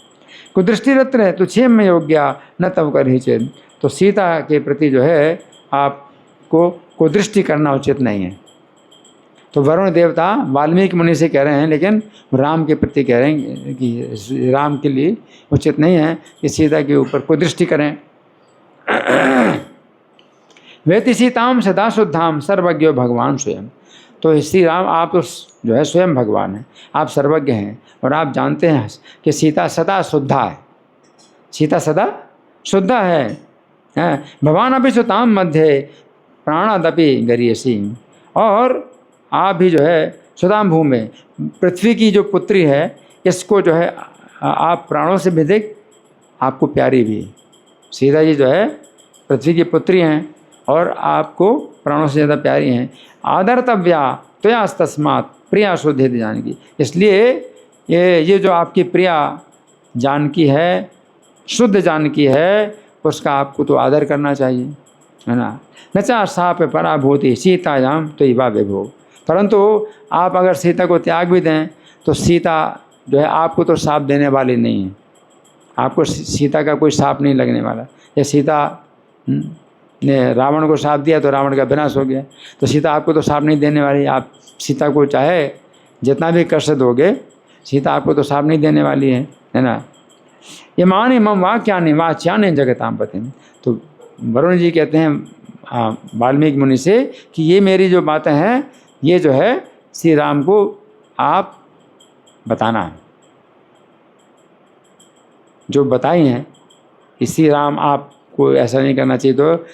Speaker 1: कुदृष्टि रत्न है तो क्षेम में योग्या न तब कर ही चेत। तो सीता के प्रति जो है आपको कुदृष्टि करना उचित नहीं है। तो वरुण देवता वाल्मीकि मुनि से कह रहे हैं, लेकिन राम के प्रति कह रहे हैं कि राम के लिए उचित नहीं है कि सीता के ऊपर कुदृष्टि करें। वेति सीताम सदा शुद्धाम सर्वज्ञ भगवान स्वयं। तो श्री राम आप तो जो है स्वयं भगवान हैं, आप सर्वज्ञ हैं और आप जानते हैं कि सीता सदा शुद्धा है, सीता सदा शुद्धा है। भगवान अभी सुताम मध्य प्राणादपि गरीयसी। और आप भी जो है सुदाम भूमि में पृथ्वी की जो पुत्री है इसको जो है आप प्राणों से भी अधिक आपको प्यारी भी। सीता जी जो है पृथ्वी की पुत्री हैं और आपको प्राणों से ज़्यादा प्यारी हैं। आदर्तव्या त्वयास्तस्मात् प्रिया शुद्ध जानकी, इसलिए ये जो आपकी प्रिया जानकी है, शुद्ध जानकी है, उसका आपको तो आदर करना चाहिए, है ना। न चा साप पराभूति सीतायाम तो इवा विभो, परंतु आप अगर सीता को त्याग भी दें तो सीता जो है आपको तो साप देने वाली नहीं है, आपको सीता का कोई साप नहीं लगने वाला। ये सीता ने रावण को साप दिया तो रावण का विनाश हो गया, तो सीता आपको तो साप नहीं देने वाली। आप सीता को चाहे जितना भी कष्ट दोगे, सीता आपको तो साप नहीं देने वाली है ना। ये माने मम वाक्यानि वाच्यानि जगताम पति, तो वरुण जी कहते हैं वाल्मीकि मुनि से कि ये मेरी जो बातें हैं, ये जो है श्री राम को आप बताना है, जो बताई हैं श्री राम आपको ऐसा नहीं करना चाहिए। तो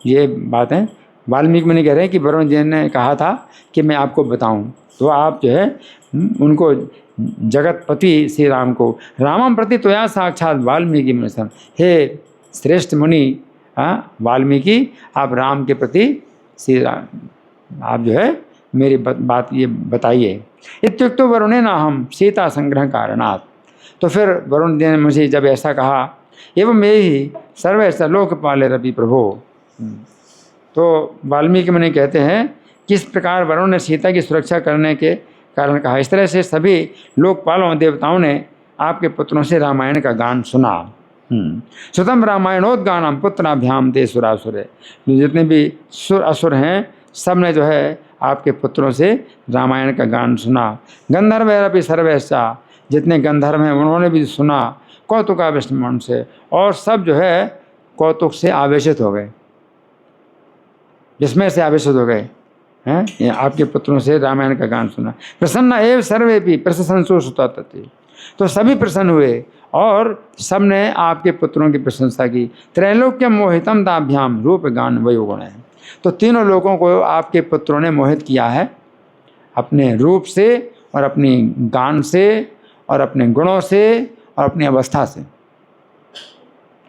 Speaker 1: ये बातें वाल्मीकि मुनि कह रहे हैं कि वरुण जी ने कहा था कि मैं आपको बताऊं, तो आप जो है उनको जगतपति श्री राम को रामम प्रति त्वया साक्षात वाल्मीकि मुनि सम, हे श्रेष्ठ मुनि वाल्मीकि, आप राम के प्रति श्री राम आप जो है मेरी बात ये बताइए। इत्युक्तो वरुणे न हम सीता संग्रह कारणात्, तो फिर वरुण जी ने मुझे जब ऐसा कहा, एवं मे ही सर्वैसा लोकपाले रवि प्रभो, तो वाल्मीकि मुनि कहते हैं किस प्रकार वरुण ने सीता की सुरक्षा करने के कारण कहा, इस तरह से सभी लोकपालों देवताओं ने आपके पुत्रों से रामायण का गान सुना। सुतम रामायणोद्गानम पुत्राभ्याम ते सुरासुरे, जितने भी सुर असुर हैं सब ने जो है आपके पुत्रों से रामायण का गान सुना। गंधर्वैरपि सर्वैश्चा, जितने गंधर्व हैं उन्होंने भी सुना। कौतुकावेशम से, और सब जो है कौतुक से आवेशित हो गए, विस्मय से आवेशित हो गए हैं, आपके पुत्रों से रामायण का गान सुना। प्रसन्न एव सर्वे भी प्रशंसो सुता तति, तो सभी प्रसन्न हुए और सब ने आपके पुत्रों की प्रशंसा की। त्रैलोक्य मोहितम दाभ्याम रूप गान वयो गुण है, तो तीनों लोगों को आपके पुत्रों ने मोहित किया है अपने रूप से और अपनी गान से और अपने गुणों से और अपनी अवस्था से।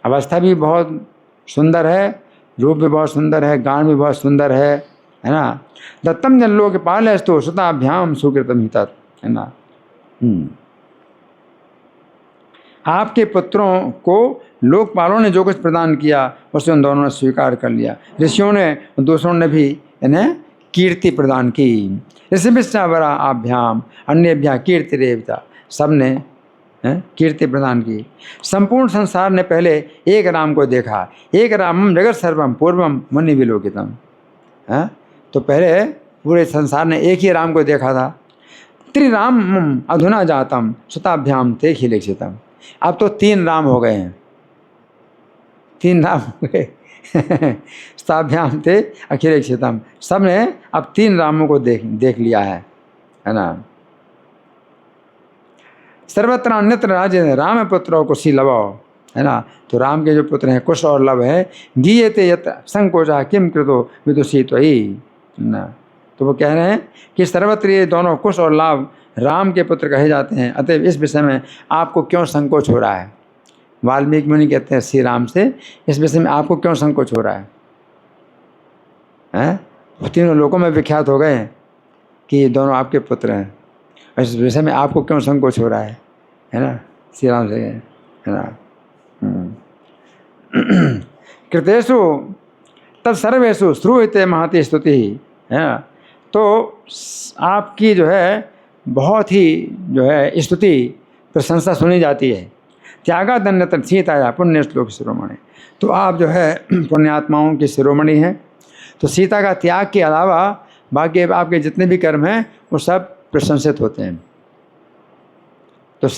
Speaker 1: अवस्था भी बहुत सुंदर है, रूप भी बहुत सुंदर है, गान भी बहुत सुंदर है ना। दत्तम जन लोक पाल अस्तु सुताभ्याम सुकृतम ही तत्, है ना। आपके पुत्रों को लोकपालों ने जो कुछ प्रदान किया उसे उन दोनों ने स्वीकार कर लिया। ऋषियों ने दूसरों ने भी इन्हें कीर्ति प्रदान की। ऋषि विश्वावरा आभ्याम अन्यभ्या कीर्ति रेवता, सब ने कीर्ति प्रदान की। संपूर्ण संसार ने पहले एक राम को देखा, एक रामम जगत सर्वम पूर्वम मुनि विलोकितम, तो पहले पूरे संसार ने एक ही राम को देखा था। त्रिराम अधुना जातम सुताभ्याम ते खिलेक्षितम, अब तो तीन राम हो गए हैं, तीन राम हो गए सुताभ्याम ते अखिलेक्षितम, सब ने अब तीन रामों को देख लिया है ना। सर्वत्र अन्यत्र राज्य राम पुत्रों को सी लवाओ, है ना। तो राम के जो पुत्र हैं कुश और लव है, गीयते यत संकोचा किम कृतो विदुषी त्वयि ना, तो वो कह रहे हैं कि सर्वत्र ये दोनों कुश और लाभ राम के पुत्र कहे जाते हैं, अतएव इस विषय में आपको क्यों संकोच हो रहा है। वाल्मीकि मुनि कहते हैं श्री राम से, इस विषय में आपको क्यों संकोच हो रहा है? वो तीनों लोगों में विख्यात हो गए हैं कि ये दोनों आपके पुत्र हैं, इस विषय में आपको क्यों संकोच हो रहा है ना। श्री राम से, है ना। कृतेषु तत्सर्वेषु श्रूयते महती स्तुति, है। तो आपकी जो है बहुत ही जो है स्तुति प्रशंसा सुनी जाती है। त्यागा दन्यत सीताया पुण्य श्लोक शिरोमणि, तो आप जो है पुण्यात्माओं की शिरोमणि हैं। तो सीता का त्याग के अलावा बाकी आपके जितने भी कर्म हैं वो सब प्रशंसित होते हैं। तो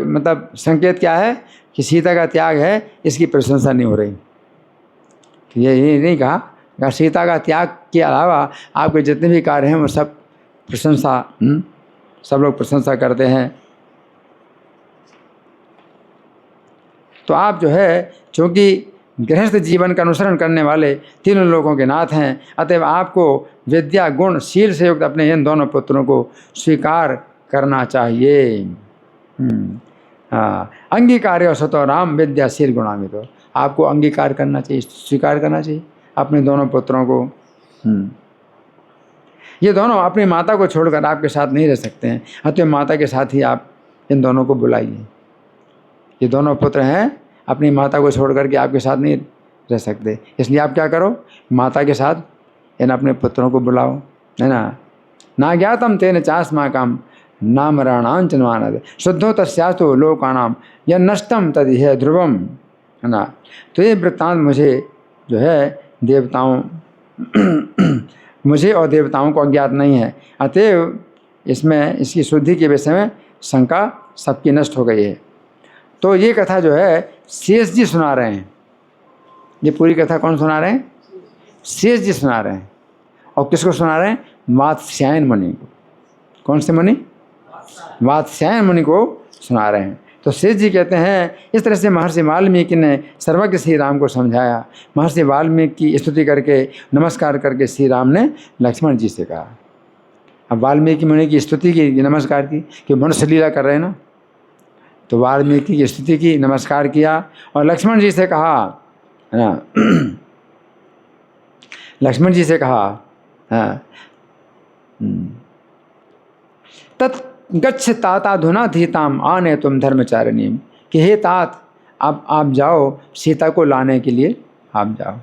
Speaker 1: मतलब संकेत क्या है कि सीता का त्याग है, इसकी प्रशंसा नहीं हो रही। ये नहीं कहा सीता का त्याग के अलावा आपके जितने भी कार्य हैं वो सब प्रशंसा, सब लोग प्रशंसा करते हैं। तो आप जो है चूँकि गृहस्थ जीवन का अनुसरण करने वाले तीनों लोगों के नाथ हैं, अतएव आपको विद्या गुण शील से युक्त अपने इन दोनों पुत्रों को स्वीकार करना चाहिए। अंगीकार सतो राम विद्या शील गुणान्वितो, आपको अंगीकार करना चाहिए, स्वीकार करना चाहिए अपने दोनों पुत्रों को। ये दोनों अपनी माता को छोड़कर आपके साथ नहीं रह सकते हैं, अतः माता के साथ ही आप इन दोनों को बुलाइए। ये दोनों पुत्र हैं, अपनी माता को छोड़ करके आपके साथ नहीं रह सकते, इसलिए आप क्या करो, माता के साथ इन अपने पुत्रों को बुलाओ, है ना। ना ज्ञातम तेन चास्माकम नाम राणांचनवानद शुद्धो तस्यास्तु लोकानाम या नष्टम तद है ध्रुवम, है ना। तो ये वृत्तांत मुझे जो है देवताओं मुझे और देवताओं को अज्ञात नहीं है, अतएव इसमें इसकी शुद्धि के विषय में शंका सबकी नष्ट हो गई है। तो ये कथा जो है शेष जी सुना रहे हैं। ये पूरी कथा कौन सुना रहे हैं? शेष जी सुना रहे हैं। और किसको सुना रहे हैं? वात्स्यायन मुनि को। कौन से मुनि? वात्स्यायन मुनि को सुना रहे हैं। तो शेष जी कहते हैं, इस तरह से महर्षि वाल्मीकि ने सर्वज्ञ श्री राम को समझाया। महर्षि वाल्मीकि की स्तुति करके, नमस्कार करके श्री राम ने लक्ष्मण जी से कहा। अब वाल्मीकि मुनि की स्तुति की, नमस्कार की, कि मनुष्य लीला कर रहे हैं ना, तो वाल्मीकि की स्तुति की, नमस्कार किया और लक्ष्मण जी से कहा, है ना, लक्ष्मण जी से कहा, तत् गच्छ ताताधुना धीताम आने तुम धर्मचारिणी, कि हे तात अब आप जाओ, सीता को लाने के लिए आप जाओ।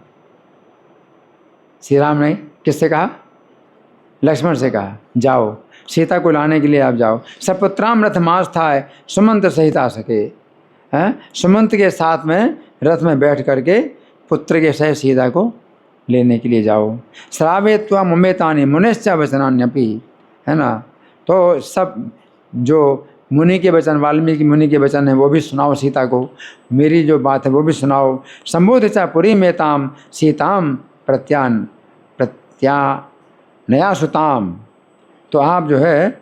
Speaker 1: श्री राम ने किससे कहा? लक्ष्मण से कहा, जाओ सीता को लाने के लिए आप जाओ। सपुत्राम रथमास था सुमंत सहित आ सके, हैं, सुमंत के साथ में रथ में बैठ करके पुत्र के सहित सीता को लेने के लिए जाओ। श्रावे त्वा ममेतानि मुनिश्च वचनान्यपि, है ना। तो सब जो मुनि के वचन, वाल्मीकि मुनि के वचन है, वो भी सुनाओ सीता को, मेरी जो बात है वो भी सुनाओ। संबोधिता पुरी में ताम सीताम नया सुताम, तो आप जो है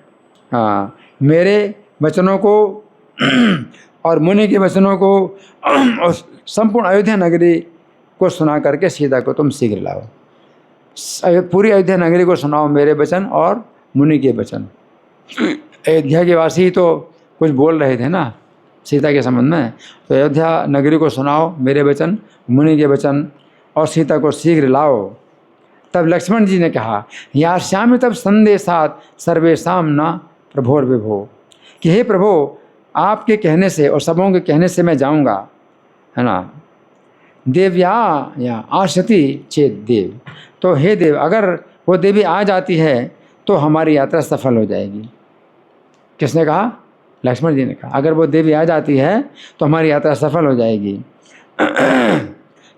Speaker 1: मेरे वचनों को और मुनि के वचनों को और संपूर्ण अयोध्या नगरी को सुना करके सीता को तुम शीघ्र लाओ। पूरी अयोध्या नगरी को सुनाओ मेरे वचन और मुनि के वचन। अयोध्या के वासी तो कुछ बोल रहे थे ना सीता के संबंध में, तो अयोध्या नगरी को सुनाओ मेरे वचन, मुनि के वचन, और सीता को शीघ्र लाओ। तब लक्ष्मण जी ने कहा, या श्याम तब संदेशात सर्वेशाम न प्रभोर विभो, कि हे प्रभु आपके कहने से और सबों के कहने से मैं जाऊंगा, है ना। देव्या या आशति चेत देव, तो हे देव अगर वो देवी आ जाती है तो हमारी यात्रा सफल हो जाएगी। किसने कहा? लक्ष्मण जी ने कहा, अगर वो देवी आ जाती है तो हमारी यात्रा सफल हो जाएगी।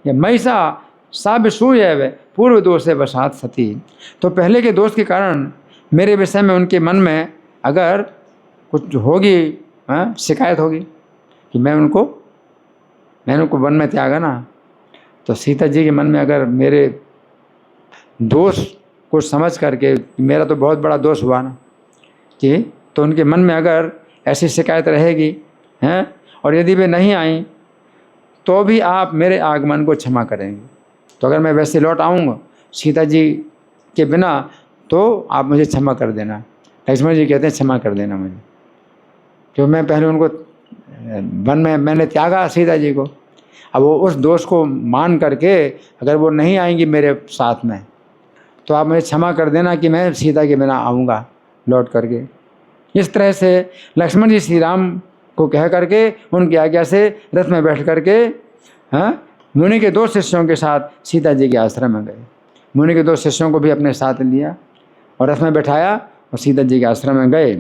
Speaker 1: महिषा साबिसूय पूर्व दोष से वसात सती, तो पहले के दोष के कारण मेरे विषय में उनके मन में अगर कुछ होगी, शिकायत होगी कि मैं उनको वन में त्यागा ना, तो सीता जी के मन में अगर मेरे दोष को समझ करके, मेरा तो बहुत बड़ा दोष हुआ ना कि, तो उनके मन में अगर ऐसी शिकायत रहेगी हैं, और यदि वे नहीं आई तो भी आप मेरे आगमन को क्षमा करेंगे। तो अगर मैं वैसे लौट आऊँगा सीता जी के बिना तो आप मुझे क्षमा कर देना। लक्ष्मण जी कहते हैं क्षमा कर देना मुझे, क्यों मैं पहले उनको वन में मैंने त्यागा सीता जी को। अब वो उस दोष को मान करके अगर वो नहीं आएंगी मेरे साथ में तो आप मुझे क्षमा कर देना कि मैं सीता के बिना आऊँगा लौट करके। इस तरह से लक्ष्मण जी श्री राम को कह करके उनकी आज्ञा से रथ में बैठ करके मुनि के 2 शिष्यों के साथ सीता जी के आश्रम में गए। मुनि के 2 शिष्यों को भी अपने साथ लिया और रथ में बैठाया और सीता जी के आश्रम में गए।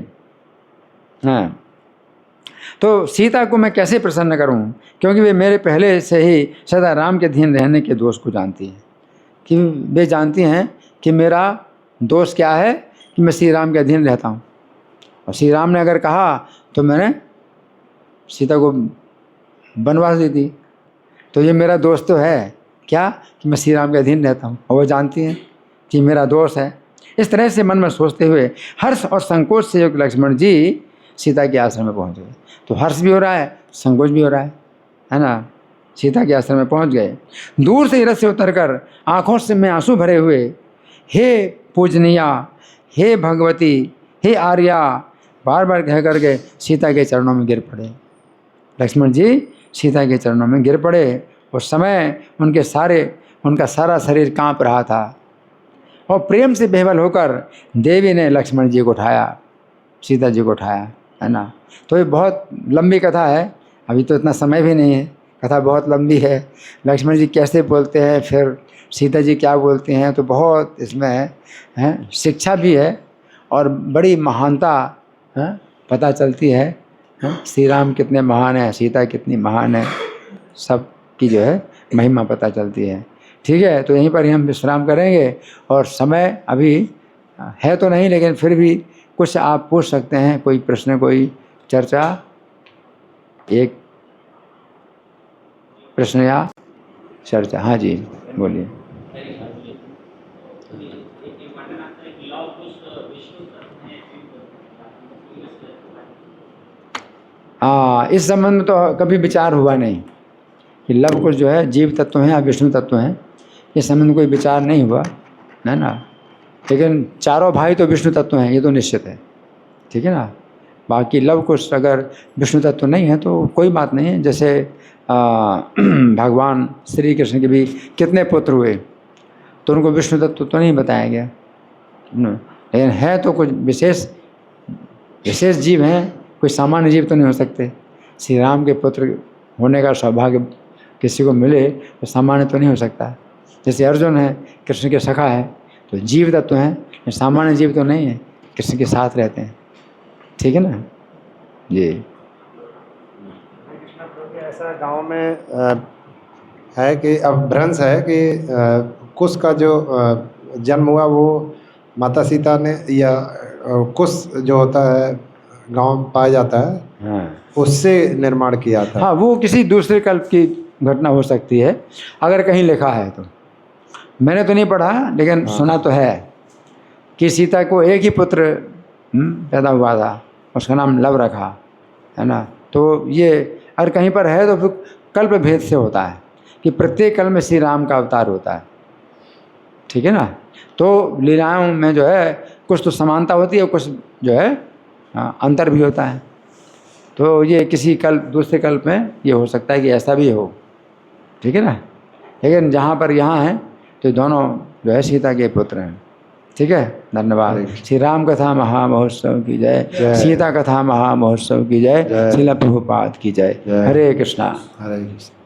Speaker 1: हाँ, तो सीता को मैं कैसे प्रसन्न करूं, क्योंकि वे मेरे पहले से ही सदा राम के अधीन रहने के दोष को जानती हैं, कि वे जानती हैं कि मेरा दोष क्या है कि मैं श्री राम के अधीन रहता हूं। और श्री राम ने अगर कहा तो मैंने सीता को वनवास दी थी, तो ये मेरा दोष तो है क्या कि मैं श्री राम के अधीन रहता हूँ, और वो जानती हैं कि मेरा दोष है। इस तरह से मन में सोचते हुए हर्ष और संकोच से युक्त लक्ष्मण जी सीता के आश्रम में पहुँच गए। तो हर्ष भी हो रहा है, संकोच भी हो रहा है ना। सीता के आश्रम में पहुँच गए। दूर से रथ से उतरकर आँखों से में आंसू भरे हुए, हे पूजनिया, हे भगवती, हे आर्या, बार बार कह करके सीता के चरणों में गिर पड़े। लक्ष्मण जी सीता के चरणों में गिर पड़े। उस समय उनका सारा शरीर कांप रहा था और प्रेम से बेहवल होकर देवी ने लक्ष्मण जी को उठाया, सीता जी को उठाया, है ना। तो ये बहुत लंबी कथा है, अभी तो इतना समय भी नहीं है, कथा बहुत लंबी है। लक्ष्मण जी कैसे बोलते हैं, फिर सीता जी क्या बोलती हैं, तो बहुत इसमें है शिक्षा भी है और बड़ी महानता है पता चलती है। श्री राम कितने महान हैं, सीता कितनी महान है, सब की जो है महिमा पता चलती है। ठीक है, तो यहीं पर ही हम विश्राम करेंगे और समय अभी है तो नहीं, लेकिन फिर भी कुछ आप पूछ सकते हैं, कोई प्रश्न, कोई चर्चा, एक प्रश्न या चर्चा। हाँ जी बोलिए। हाँ, इस संबंध में तो कभी विचार हुआ नहीं कि लव कुश जो है जीव तत्व हैं या विष्णु तत्व हैं, इस संबंध में कोई विचार नहीं हुआ, है ना। लेकिन चारों भाई तो विष्णु तत्व हैं, ये तो निश्चित है, ठीक है ना। बाकी लव कुश अगर विष्णु तत्व नहीं है तो कोई बात नहीं है। जैसे भगवान श्री कृष्ण के भी कितने पुत्र हुए, तो उनको विष्णु तत्व तो नहीं बताया गया, लेकिन है तो कुछ विशेष जीव हैं, कोई सामान्य जीव तो नहीं हो सकते। श्री राम के पुत्र होने का सौभाग्य किसी को मिले तो सामान्य तो नहीं हो सकता। जैसे अर्जुन है, कृष्ण के सखा है, तो जीव तत्व हैं, सामान्य जीव तो नहीं है, कृष्ण के साथ रहते हैं, ठीक है ना जी।
Speaker 2: ऐसा गांव में है कि अब भ्रंश है कि कुश का जो जन्म हुआ वो माता सीता ने, या कुश जो होता है गांव में पाया जाता है,
Speaker 1: हाँ,
Speaker 2: उससे निर्माण किया था।
Speaker 1: हाँ, वो किसी दूसरे कल्प की घटना हो सकती है, अगर कहीं लिखा है तो। मैंने तो नहीं पढ़ा, लेकिन सुना तो है कि सीता को एक ही पुत्र पैदा हुआ था, उसका नाम लव रखा, है ना। तो ये अगर कहीं पर है तो फिर कल्प भेद से होता है कि प्रत्येक कल्प में श्री राम का अवतार होता है, ठीक है ना। तो लीलाओं में जो है कुछ तो समानता होती है, कुछ जो है अंतर भी होता है। तो ये किसी कल्प दूसरे कल्प में ये हो सकता है कि ऐसा भी हो, ठीक है ना। लेकिन जहाँ पर यहाँ है तो दोनों जो है सीता के पुत्र हैं, ठीक है। धन्यवाद। श्री राम कथा महामहोत्सव की जय, सीता कथा महामहोत्सव की जय, श्रील प्रभुपाद की जय। हरे कृष्णा।
Speaker 2: हरे कृष्णा।